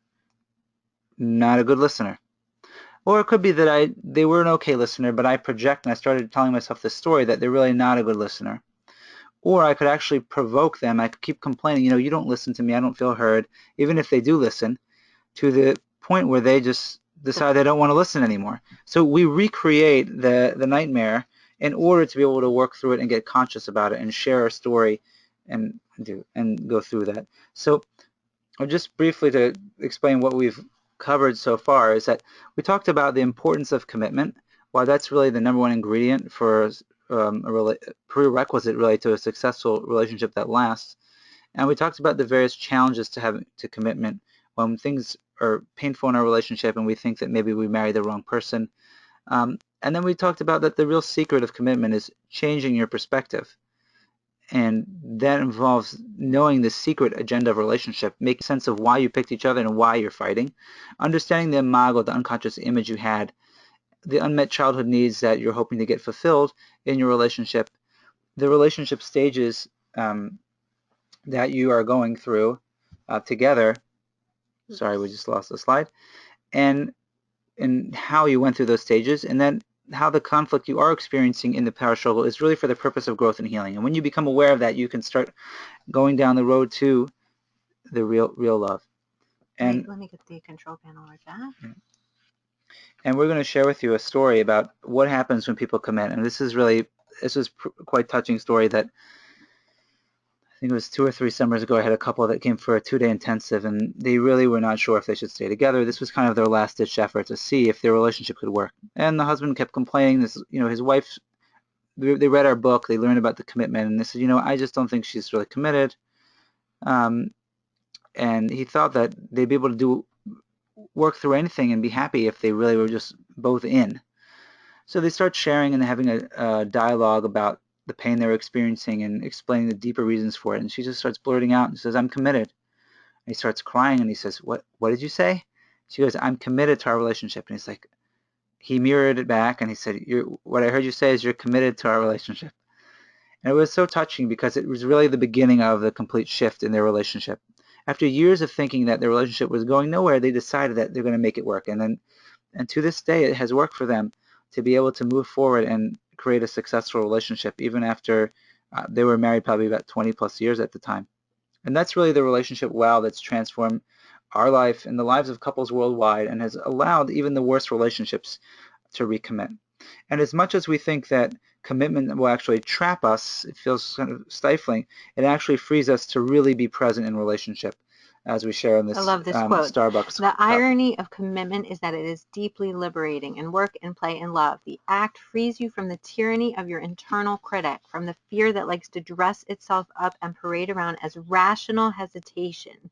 not a good listener. Or it could be that they were an okay listener, but I project and I started telling myself this story that they're really not a good listener. Or I could actually provoke them. I could keep complaining, you don't listen to me, I don't feel heard, even if they do listen, to the point where they just decide they don't want to listen anymore. So we recreate the nightmare in order to be able to work through it and get conscious about it and share our story and go through that. So just briefly to explain what we've covered so far is that we talked about the importance of commitment. Why that's really the number one ingredient for a prerequisite really to a successful relationship that lasts. And we talked about the various challenges to commitment when things are painful in our relationship and we think that maybe we married the wrong person. And then we talked about that the real secret of commitment is changing your perspective. And that involves knowing the secret agenda of a relationship, making sense of why you picked each other and why you're fighting, understanding the imago, the unconscious image you had, the unmet childhood needs that you're hoping to get fulfilled in your relationship, the relationship stages that you are going through together. Sorry, we just lost the slide. And how you went through those stages, and then how the conflict you are experiencing in the power struggle is really for the purpose of growth and healing. And when you become aware of that, you can start going down the road to the real love. And let me get the control panel right back. And we're going to share with you a story about what happens when people commit. And this was quite touching story that I think it was 2 or 3 summers ago. I had a couple that came for a 2-day intensive, and they really were not sure if they should stay together. This was kind of their last-ditch effort to see if their relationship could work. And the husband kept complaining. His wife, they read our book, they learned about the commitment, and they said, I just don't think she's really committed. And he thought that they'd be able to work through anything and be happy if they really were just both in. So they start sharing and having a dialogue about the pain they're experiencing and explaining the deeper reasons for it. And she just starts blurting out and says, "I'm committed." And he starts crying and he says, "What did you say?" She goes, "I'm committed to our relationship." And he's like, he mirrored it back and he said, "What I heard you say is you're committed to our relationship." And it was so touching because it was really the beginning of the complete shift in their relationship. After years of thinking that their relationship was going nowhere, they decided that they're going to make it work. And to this day, it has worked for them to be able to move forward and create a successful relationship, even after they were married probably about 20 plus years at the time. And that's really the relationship wow that's transformed our life and the lives of couples worldwide and has allowed even the worst relationships to recommit. And as much as we think that commitment will actually trap us, it feels kind of stifling, it actually frees us to really be present in relationship, as we share in this, I love this quote. Starbucks The cup. irony of commitment is that it is deeply liberating. In work, and play, and love, the act frees you from the tyranny of your internal critic, from the fear that likes to dress itself up and parade around as rational hesitation.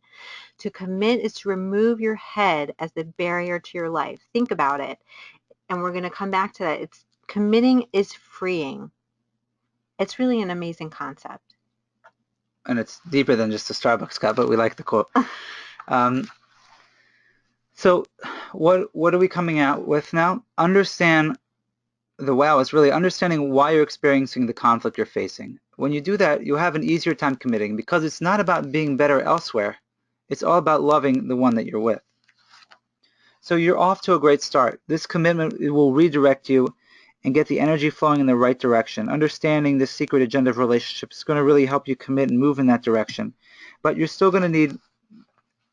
To commit is to remove your head as the barrier to your life. Think about it. And we're going to come back to that. Committing is freeing. It's really an amazing concept. And it's deeper than just a Starbucks cup, but we like the quote. So what are we coming out with now? Understand the wow is really understanding why you're experiencing the conflict you're facing. When you do that, you have an easier time committing because it's not about being better elsewhere. It's all about loving the one that you're with. So you're off to a great start. This commitment will redirect you and get the energy flowing in the right direction. Understanding the secret agenda of relationships is going to really help you commit and move in that direction. But you're still going to need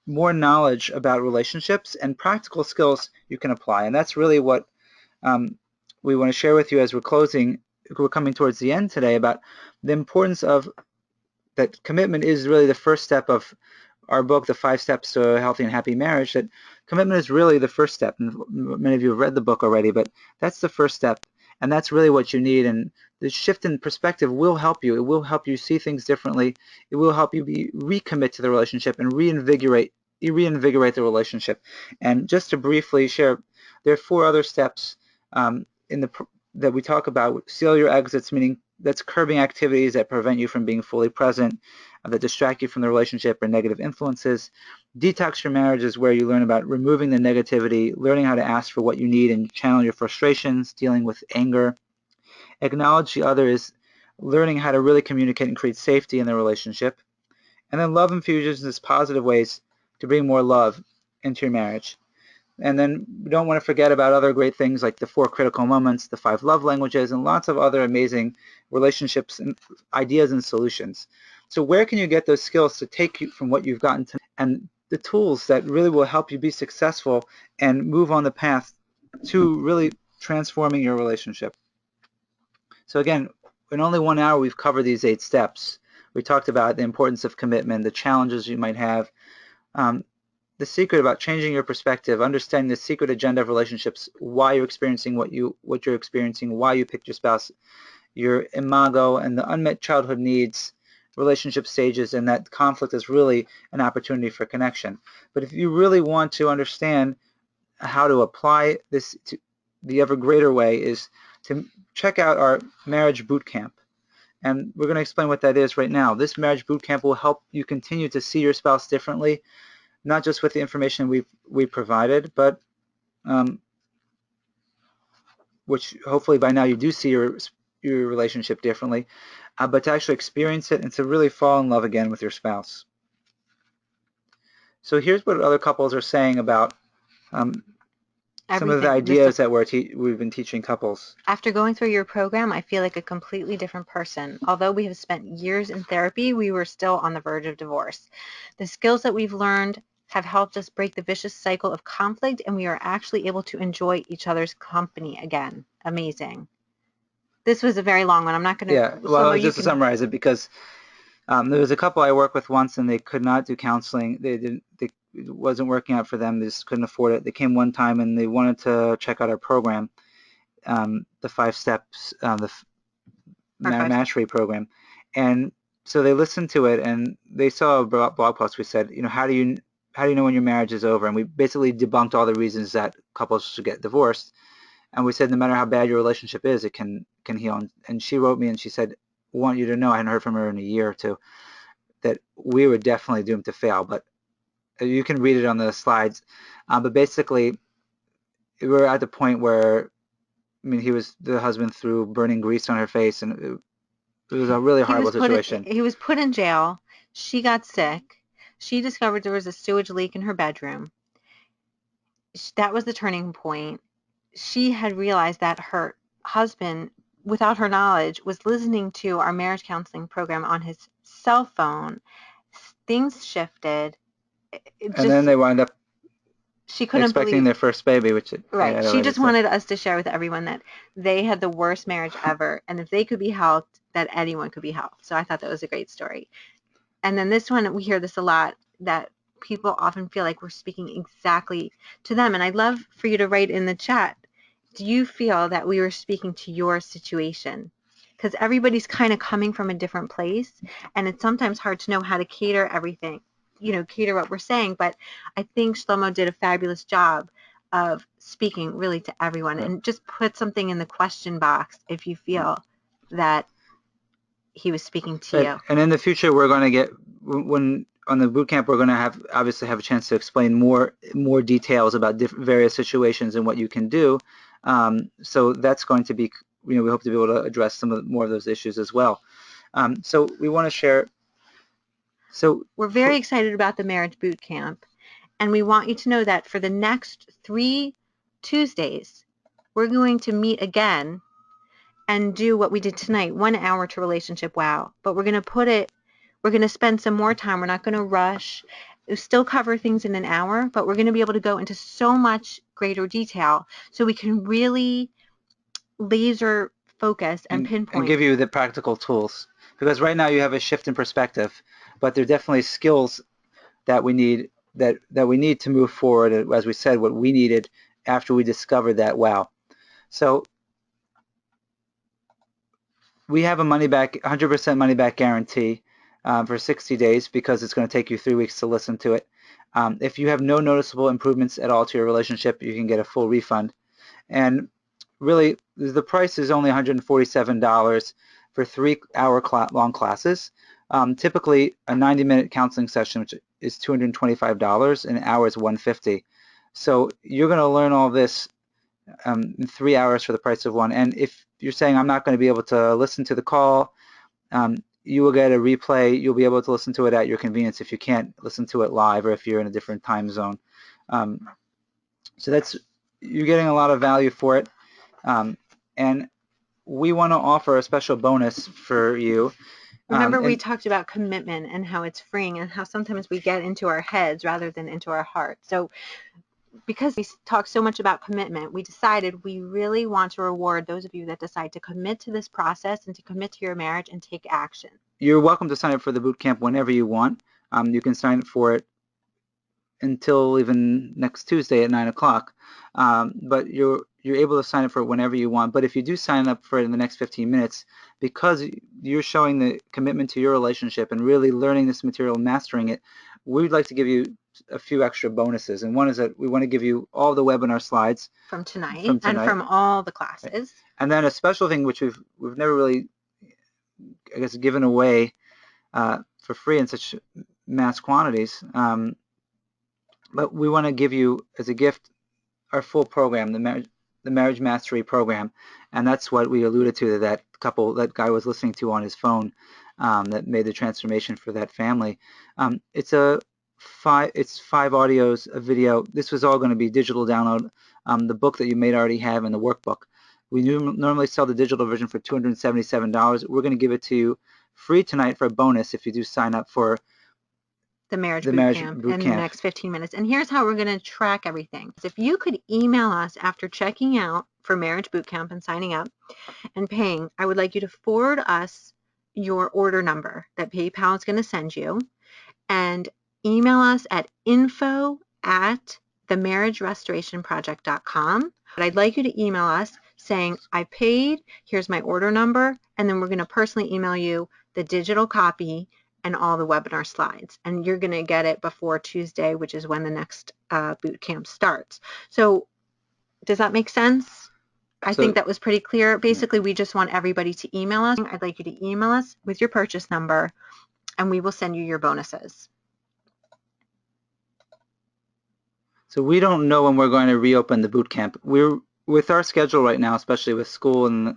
more knowledge about relationships and practical skills you can apply. And that's really what um, we want to share with you as we're closing. We're coming towards the end today about the importance of that commitment is really the first step of our book, The 5 Steps to a Healthy and Happy Marriage, that commitment is really the first step. And many of you have read the book already, but that's the first step. And that's really what you need. And the shift in perspective will help you. It will help you see things differently. It will help you recommit to the relationship and reinvigorate the relationship. And just to briefly share, there are 4 other steps in the that we talk about. Seal your exits, meaning that's curbing activities that prevent you from being fully present, that distract you from the relationship or negative influences. Detox your marriage is where you learn about removing the negativity, learning how to ask for what you need and channel your frustrations, dealing with anger. Acknowledge the other is learning how to really communicate and create safety in the relationship. And then love infusions is positive ways to bring more love into your marriage. And then we don't want to forget about other great things like the 4 critical moments, the 5 love languages, and lots of other amazing relationships and ideas and solutions. So where can you get those skills to take you from what you've gotten to and the tools that really will help you be successful and move on the path to really transforming your relationship? So again, in only 1 hour, we've covered these 8 steps. We talked about the importance of commitment, the challenges you might have, um, the secret about changing your perspective, understanding the secret agenda of relationships, why you're experiencing what you're experiencing, why you picked your spouse, your imago, and the unmet childhood needs, relationship stages, and that conflict is really an opportunity for connection. But if you really want to understand how to apply this to the ever greater way, is to check out our marriage boot camp. And we're going to explain what that is right now. This marriage boot camp will help you continue to see your spouse differently, not just with the information we provided, but which hopefully by now you do see your relationship differently, but to actually experience it and to really fall in love again with your spouse. So here's what other couples are saying about um, some of the Everything. ideas that we've been teaching couples. After going through your program, I feel like a completely different person. Although we have spent years in therapy, we were still on the verge of divorce. The skills that we've learned have helped us break the vicious cycle of conflict, and we are actually able to enjoy each other's company again. Amazing. This was a very long one. I'm not going Yeah, to, well, Shlomo, you just to can. summarize it, because there was a couple I worked with once, and they could not do counseling. It wasn't working out for them. They just couldn't afford it. They came one time and they wanted to check out our program, the 5 steps, the Our 5 steps. mastery program, and so they listened to it and they saw a blog post. We said, how do you know when your marriage is over? And we basically debunked all the reasons that couples should get divorced. And we said, no matter how bad your relationship is, it can heal. And she wrote me and she said, "I want you to know," I hadn't heard from her in a year or two, that we were definitely doomed to fail. But you can read it on the slides. But basically, we were at the point where, I mean, the husband threw burning grease on her face, and it was a really horrible situation. He was put in jail. She got sick. She discovered there was a sewage leak in her bedroom. That was the turning point. She had realized that her husband, without her knowledge, was listening to our marriage counseling program on his cell phone. Things shifted. It And then just, they wound up she couldn't expecting believe. their first baby, which I Right. had She already just said. wanted us to share with everyone that they had the worst marriage ever, and if they could be helped, that anyone could be helped. So I thought that was a great story. And then this one, we hear this a lot, that people often feel like we're speaking exactly to them. And I'd love for you to write in the chat, do you feel that we were speaking to your situation? Because everybody's kind of coming from a different place, and it's sometimes hard to know how to cater everything, cater what we're saying. But I think Shlomo did a fabulous job of speaking really to everyone. Right. And just put something in the question box if you feel that he was speaking to Right. you. And in the future, we're going to get when on the boot camp, we're going to obviously have a chance to explain more details about various situations and what you can do. So that's going to be, we hope to be able to address more of those issues as well. So we want to share. So We're very excited about the marriage boot camp, and we want you to know that for the next 3 Tuesdays, we're going to meet again and do what we did tonight, 1 hour to Relationship Wow. But we're going to spend some more time. We're not going to rush, still cover things in an hour, but we're going to be able to go into so much greater detail so we can really laser focus and and give pinpoint. you the practical tools. Because right now you have a shift in perspective, but there are definitely skills that we need that we need to move forward. As we said, what we needed after we discovered that wow. So we have a money back, 100% money back guarantee for 60 days because it's going to take you 3 weeks to listen to it. If you have no noticeable improvements at all to your relationship, you can get a full refund. And really, the price is only $147 for 3-hour long classes. Typically, a 90-minute counseling session, which is $225, an hour is $150. So you're going to learn all this in 3 hours for the price of one. And if you're saying I'm not going to be able to listen to the call, you will get a replay. You'll be able to listen to it at your convenience if you can't listen to it live or if you're in a different time zone. Um, so that's you're getting a lot of value for it. And we want to offer a special bonus for you. Remember, we And talked about commitment and how it's freeing and how sometimes we get into our heads rather than into our hearts. So because we talk so much about commitment, we decided we really want to reward those of you that decide to commit to this process and to commit to your marriage and take action. you're welcome to sign up for the boot camp whenever you want. You can sign up for it until even next Tuesday at 9 o'clock. But you're able to sign up for it whenever you want. But if you do sign up for it in the next 15 minutes, because you're showing the commitment to your relationship and really learning this material and mastering it, we'd like to give you a few extra bonuses. And one is that we want to give you all the webinar slides From tonight from and tonight. from all the classes. And then a special thing which we've never really, I guess, given away for free in such mass quantities. But we want to give you as a gift our full program, the marriage mastery program, and that's what we alluded to that couple, that guy was listening to on his phone, that made the transformation for that family. It's five audios, a video. This was all going to be digital download. The book that you may already have and the workbook. We normally sell the digital version for $277. We're going to give it to you free tonight for a bonus if you do sign up for The marriage the boot marriage camp boot in the camp. next 15 minutes. And here's how we're going to track everything. If you could email us after checking out for marriage boot camp and signing up and paying, I would like you to forward us your order number that PayPal is going to send you and email us at info@themarriagerestorationproject.com. But I'd like you to email us saying, I paid, here's my order number, and then we're going to personally email you the digital copy and all the webinar slides. And you're going to get it before Tuesday, which is when the next boot camp starts. So does that make sense? I think So that was pretty clear. Basically, we just want everybody to email us. I'd like you to email us with your purchase number, and we will send you your bonuses. So we don't know when we're going to reopen the boot camp. We're with our schedule right now, especially with school and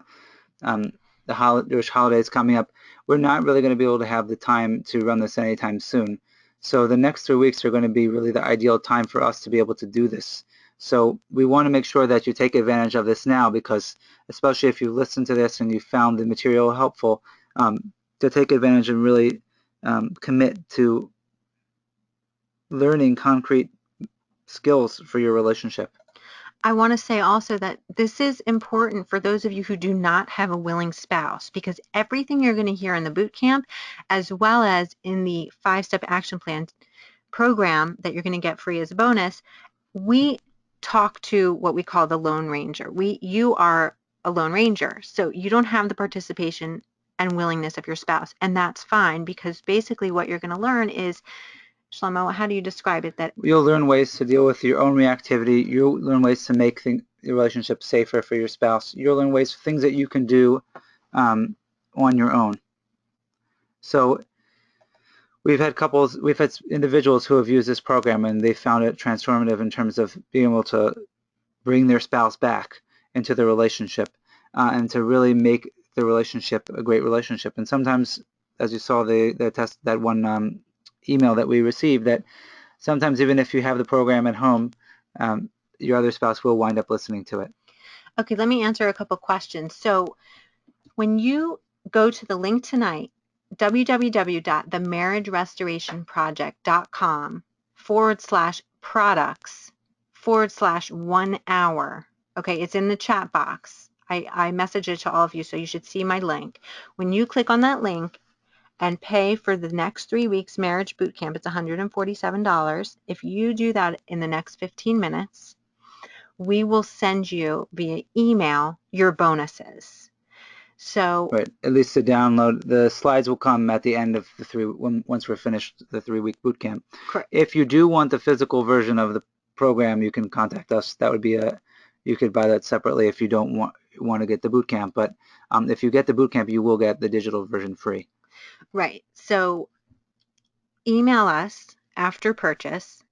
the Jewish holidays coming up. We're not really going to be able to have the time to run this anytime soon. So the next 3 weeks are going to be really the ideal time for us to be able to do this. So we want to make sure that you take advantage of this now, because especially if you listen to this and you found the material helpful, to take advantage and really commit to learning concrete skills for your relationship. I want to say also that this is important for those of you who do not have a willing spouse, because everything you're going to hear in the boot camp, as well as in the 5-step action plan program that you're going to get free as a bonus, we talk to what we call the Lone Ranger. You are a Lone Ranger, so you don't have the participation and willingness of your spouse, and that's fine, because basically what you're going to learn is, Shlomo, how do you describe it? That You'll learn ways to deal with your own reactivity. You'll learn ways to make your relationship safer for your spouse. You'll learn things that you can do on your own. So we've had individuals who have used this program and they found it transformative in terms of being able to bring their spouse back into the relationship and to really make the relationship a great relationship. And sometimes, as you saw that one email that we received, that sometimes even if you have the program at home, your other spouse will wind up listening to it. Okay, let me answer a couple questions. So when you go to the link tonight, www.themarriagerestorationproject.com, products/1 hour. Okay, it's in the chat box. I message it to all of you, so you should see my link. When you click on that link and pay for the next 3 weeks marriage boot camp, it's $147. If you do that in the next 15 minutes, we will send you via email your bonuses. So, right, at least to download. The slides will come at the end of once we're finished the 3-week boot camp. correct. If you do want the physical version of the program, you can contact us. That would be you could buy that separately if you don't want to get the boot camp. But if you get the boot camp, you will get the digital version free. Right. So email us after purchase,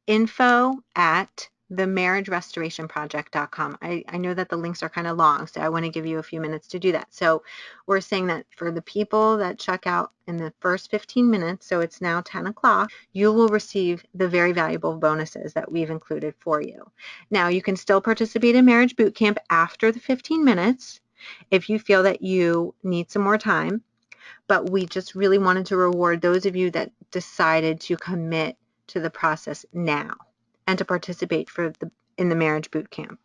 info@themarriagerestorationproject.com. I know that the links are kind of long, so I want to give you a few minutes to do that. So we're saying that for the people that check out in the first 15 minutes, so it's now 10 o'clock, you will receive the very valuable bonuses that we've included for you. Now, you can still participate in Marriage Boot Camp after the 15 minutes if you feel that you need some more time, but we just really wanted to reward those of you that decided to commit to the process now and to participate in the marriage boot camp.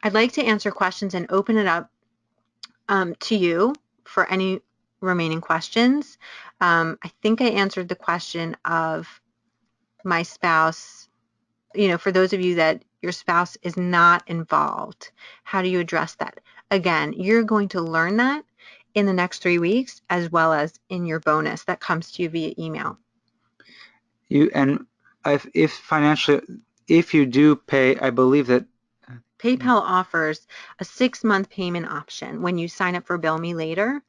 I'd like to answer questions and open it up to you for any remaining questions. I think I answered the question of my spouse, for those of you that your spouse is not involved, how do you address that? Again, you're going to learn that in the next 3 weeks, as well as in your bonus that comes to you via email. If financially, if you do pay, I believe that PayPal offers a 6-month payment option when you sign up for Bill Me Later.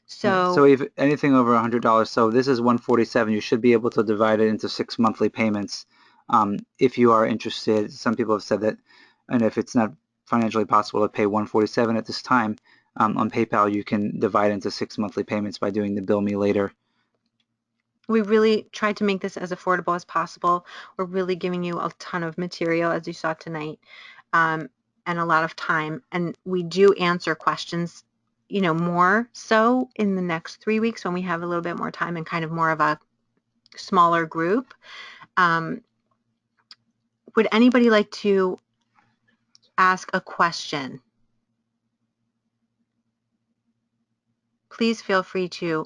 So So if anything over $100, so this is 147, you should be able to divide it into 6 monthly payments. If you are interested, some people have said that, and if it's not financially possible to pay 147 at this time, on PayPal you can divide into 6 monthly payments by doing the Bill Me Later. we really tried to make this as affordable as possible. We're really giving you a ton of material, as you saw tonight, and a lot of time. And we do answer questions, more so in the next 3 weeks when we have a little bit more time and kind of more of a smaller group. Would anybody like to ask a question? Please feel free to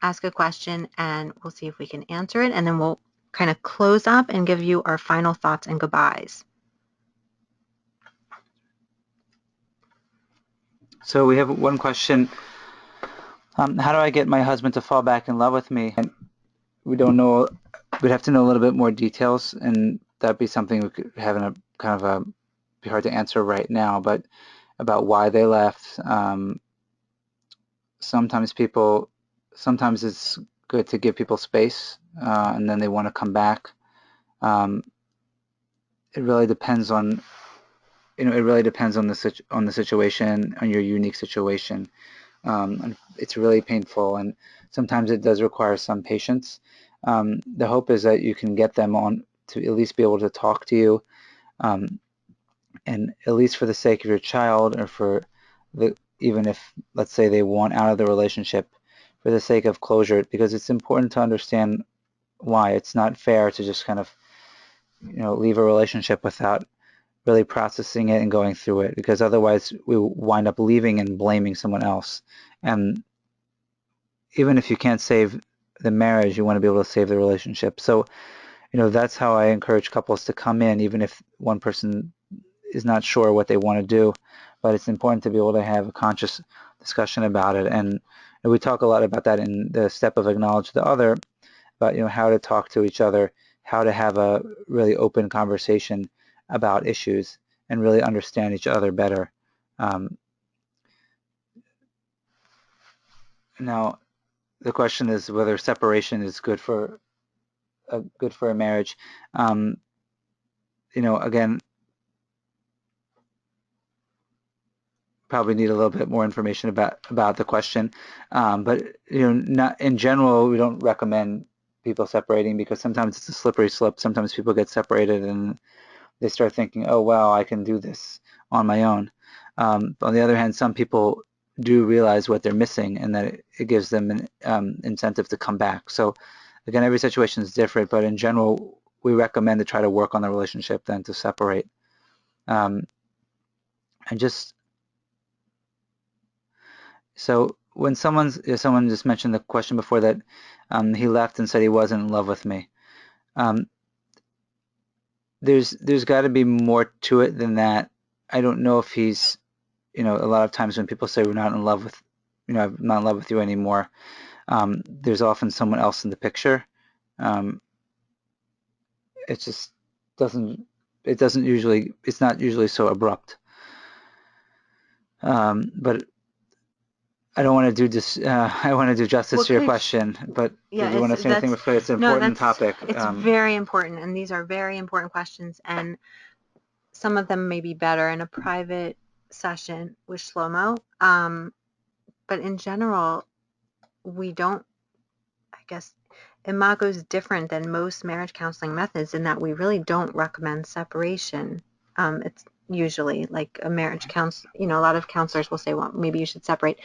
ask a question and we'll see if we can answer it, and then we'll kind of close up and give you our final thoughts and goodbyes. So we have one question. How do I get my husband to fall back in love with me? And we don't know. We'd have to know a little bit more details, and that'd be something we could have in a kind of a be hard to answer right now. But about why they left. Sometimes it's good to give people space, and then they want to come back. It really depends on the situation, on your unique situation. And it's really painful, and sometimes it does require some patience. The hope is that you can get them on to at least be able to talk to you, and at least for the sake of your child, or even if, let's say, they want out of the relationship, for the sake of closure, because it's important to understand why. It's not fair to just kind of leave a relationship without really processing it and going through it, because otherwise we wind up leaving and blaming someone else. And even if you can't save the marriage, you want to be able to save the relationship. So that's how I encourage couples to come in, even if one person is not sure what they want to do. But it's important to be able to have a conscious discussion about it. And we talk a lot about that in the step of acknowledge the other, about how to talk to each other, how to have a really open conversation about issues and really understand each other better. Now, the question is whether separation is good for a marriage. Again, probably need a little bit more information about the question. But not in general, we don't recommend people separating, because sometimes it's a slippery slope. Sometimes people get separated and they start thinking, oh, well, I can do this on my own. On the other hand, some people do realize what they're missing, and that it gives them an incentive to come back. So Again, every situation is different, but in general, we recommend to try to work on the relationship than to separate. And just so when someone just mentioned the question before that he left and said he wasn't in love with me. Um, there's got to be more to it than that. I don't know if he's, a lot of times when people say we're not in love with, I'm not in love with you anymore, there's often someone else in the picture. Um, it just doesn't, it's not usually so abrupt. But I don't want to do this. I want to do justice Well, to your coach, question. But yeah, did you want to say anything that's before? It's an no, important topic. it's very important, and these are very important questions, and some of them may be better in a private session with Shlomo. But in general, we don't, I guess, Imago is different than most marriage counseling methods in that we really don't recommend separation. It's usually like a marriage counsel, a lot of counselors will say, well, maybe you should separate.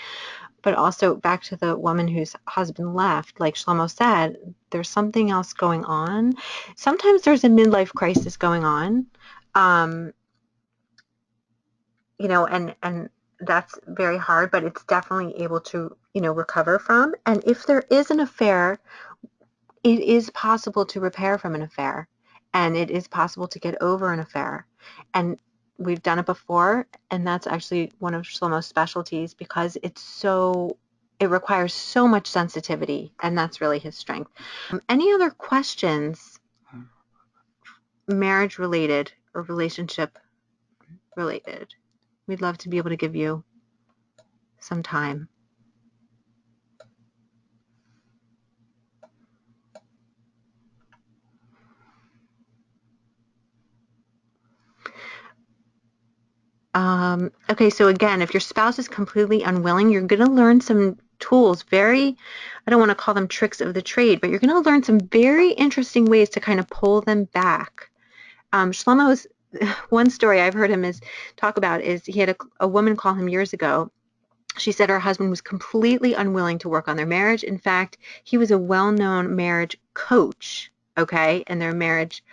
But also back to the woman whose husband left, like Shlomo said, there's something else going on. Sometimes there's a midlife crisis going on. Um, and that's very hard, but it's definitely able to, recover from. And if there is an affair, it is possible to repair from an affair, and it is possible to get over an affair. And we've done it before, and that's actually one of Shlomo's specialties because it requires so much sensitivity, and that's really his strength. Any other questions, marriage related or relationship related? We'd love to be able to give you some time. Okay, so again, if your spouse is completely unwilling, you're going to learn some tools, I don't want to call them tricks of the trade, but you're going to learn some very interesting ways to kind of pull them back. Shlomo's, one story I've heard him talk about is he had a woman call him years ago. She said her husband was completely unwilling to work on their marriage. In fact, he was a well-known marriage coach, okay, and their marriage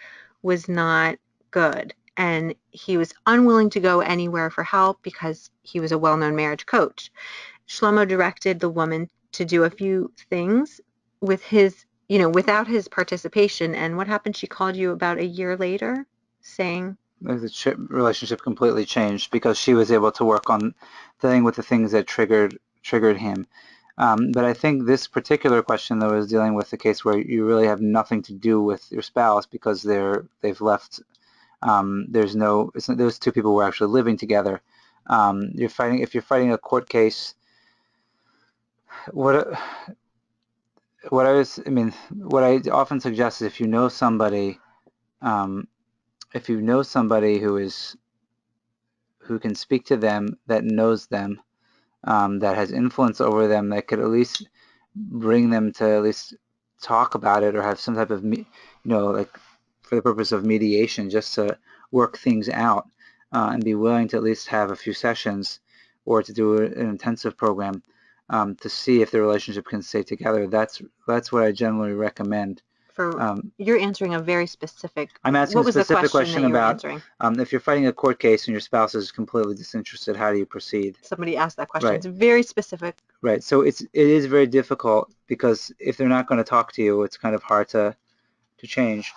was not good. And he was unwilling to go anywhere for help because he was a well-known marriage coach. Shlomo directed the woman to do a few things with without his participation. And what happened? She called you about a year later saying, the relationship completely changed because she was able to work on dealing with the things that triggered him. But I think this particular question, though, is dealing with the case where you really have nothing to do with your spouse because they've left. Those two people were actually living together. If you're fighting a court case, what what I often suggest is um, if you know somebody who can speak to them, that knows them, that has influence over them, that could at least bring them to at least talk about it or have some type of, like for the purpose of mediation, just to work things out and be willing to at least have a few sessions or to do an intensive program to see if the relationship can stay together. That's what I generally recommend. you're answering a very specific, I'm asking what a was the specific question that question you were about answering? if you're fighting a court case and your spouse is completely disinterested, how do you proceed? Somebody asked that question. Right. It's very specific. Right. So it is very difficult because if they're not going to talk to you, it's kind of hard to change.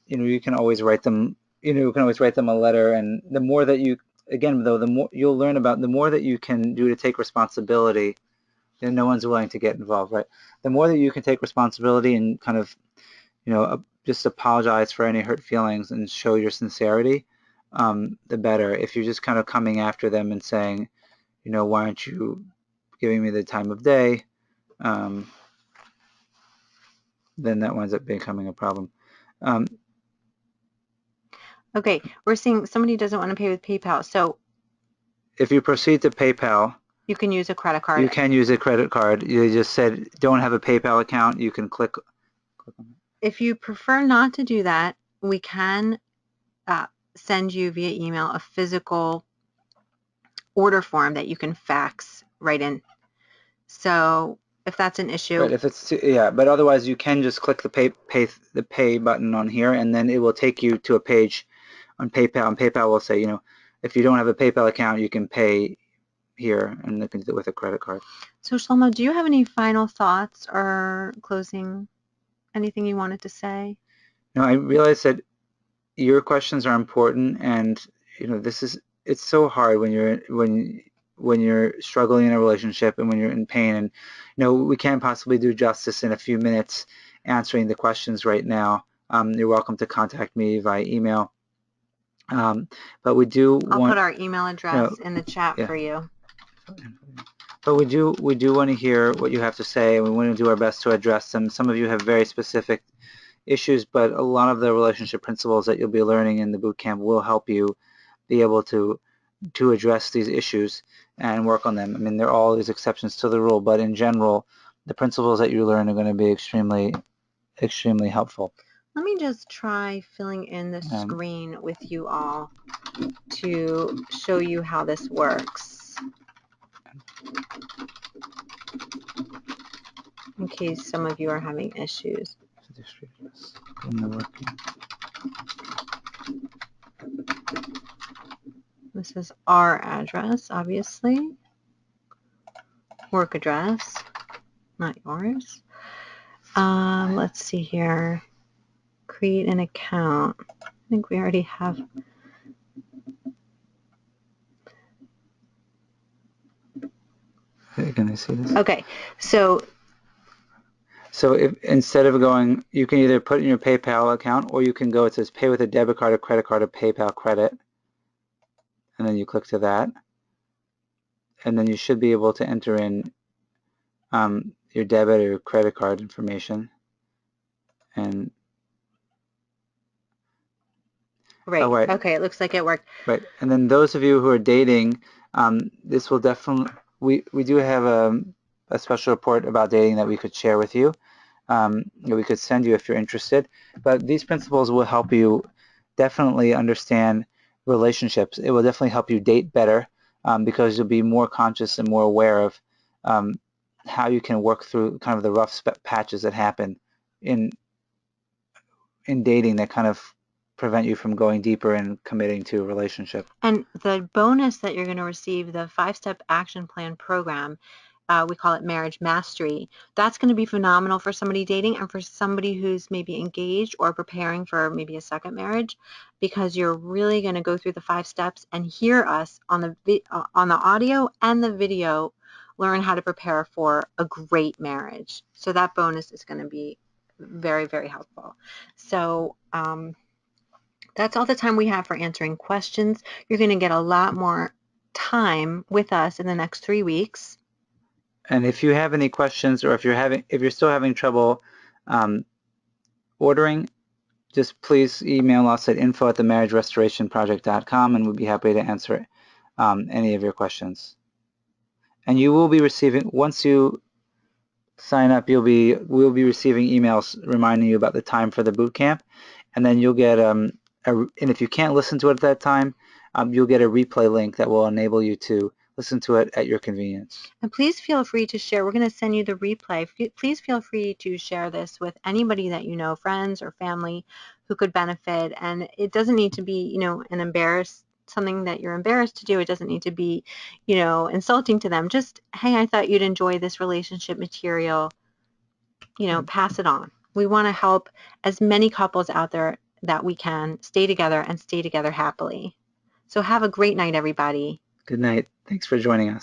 You can always write them. You can always write them a letter, and the more that you, again, though, the more you'll learn about, the more that you can do to take responsibility. And no one's willing to get involved, right? The more that you can take responsibility and kind of, just apologize for any hurt feelings and show your sincerity, the better. If you're just kind of coming after them and saying, why aren't you giving me the time of day, um, then that winds up becoming a problem. Um, Okay, we're seeing somebody doesn't want to pay with PayPal, so if you proceed to PayPal, you can use a credit you card. can use a credit card. You just said don't have a PayPal account. You can click on it. If you prefer not to do that, we can uh, send you via email a physical order form that you can fax right in. So if that's an issue. Right, if it's yeah, but otherwise you can just click the pay button on here, and then it will take you to a page on PayPal, and PayPal will say, if you don't have a PayPal account, you can pay here, and you can do it with a credit card. So Shlomo, do you have any final thoughts or closing, anything you wanted to say? No, I realize that your questions are important, and it's so hard when you're struggling in a relationship and when you're in pain, and we can't possibly do justice in a few minutes answering the questions right now. You're welcome to contact me via email, but we do I'll want put our email address in the chat yeah. for you. But we do want to hear what you have to say, and we want to do our best to address them. Some of you have very specific issues, but a lot of the relationship principles that you'll be learning in the boot camp will help you be able to address these issues and work on them. I mean, there are all these exceptions to the rule, but in general, the principles that you learn are going to be extremely, extremely helpful. Let me just try filling in the screen with you all to show you how this works, in case some of you are having issues. This is our address, obviously. Work address, not yours. Let's see here. Create an account. I think we already have. Can I see this? Okay, so if instead of going, you can either put in your PayPal account, or you can go, it says pay with a debit card, or credit card, or PayPal credit, and then you click to that, and then you should be able to enter in your debit or credit card information. And right. Oh, right. Okay, it looks like it worked. Right, and then those of you who are dating, this will definitely, we do have a special report about dating that we could share with you, that we could send you if you're interested. But these principles will help you definitely understand relationships. It will definitely help you date better, because you'll be more conscious and more aware of how you can work through kind of the rough patches that happen in dating that kind of prevent you from going deeper and committing to a relationship. And the bonus that you're going to receive, the 5-step action plan program, we call it Marriage Mastery. That's going to be phenomenal for somebody dating and for somebody who's maybe engaged or preparing for maybe a second marriage, because you're really going to go through the 5 steps and hear us on the audio and the video learn how to prepare for a great marriage. So that bonus is going to be very, very helpful. So that's all the time we have for answering questions. You're going to get a lot more time with us in the next 3 weeks. And if you have any questions, or if you're still having trouble ordering, just please email us at info@themarriagerestorationproject.com, and we'll be happy to answer any of your questions. And you will be receiving, once you sign up, we'll be receiving emails reminding you about the time for the boot camp, and then you'll get and if you can't listen to it at that time, you'll get a replay link that will enable you to listen to it at your convenience. And please feel free to share. We're going to send you the replay. Please feel free to share this with anybody that you know, friends or family who could benefit. And it doesn't need to be, something that you're embarrassed to do. It doesn't need to be, insulting to them. Just, hey, I thought you'd enjoy this relationship material. Pass it on. We want to help as many couples out there that we can stay together and stay together happily. So have a great night, everybody. Good night. Thanks for joining us.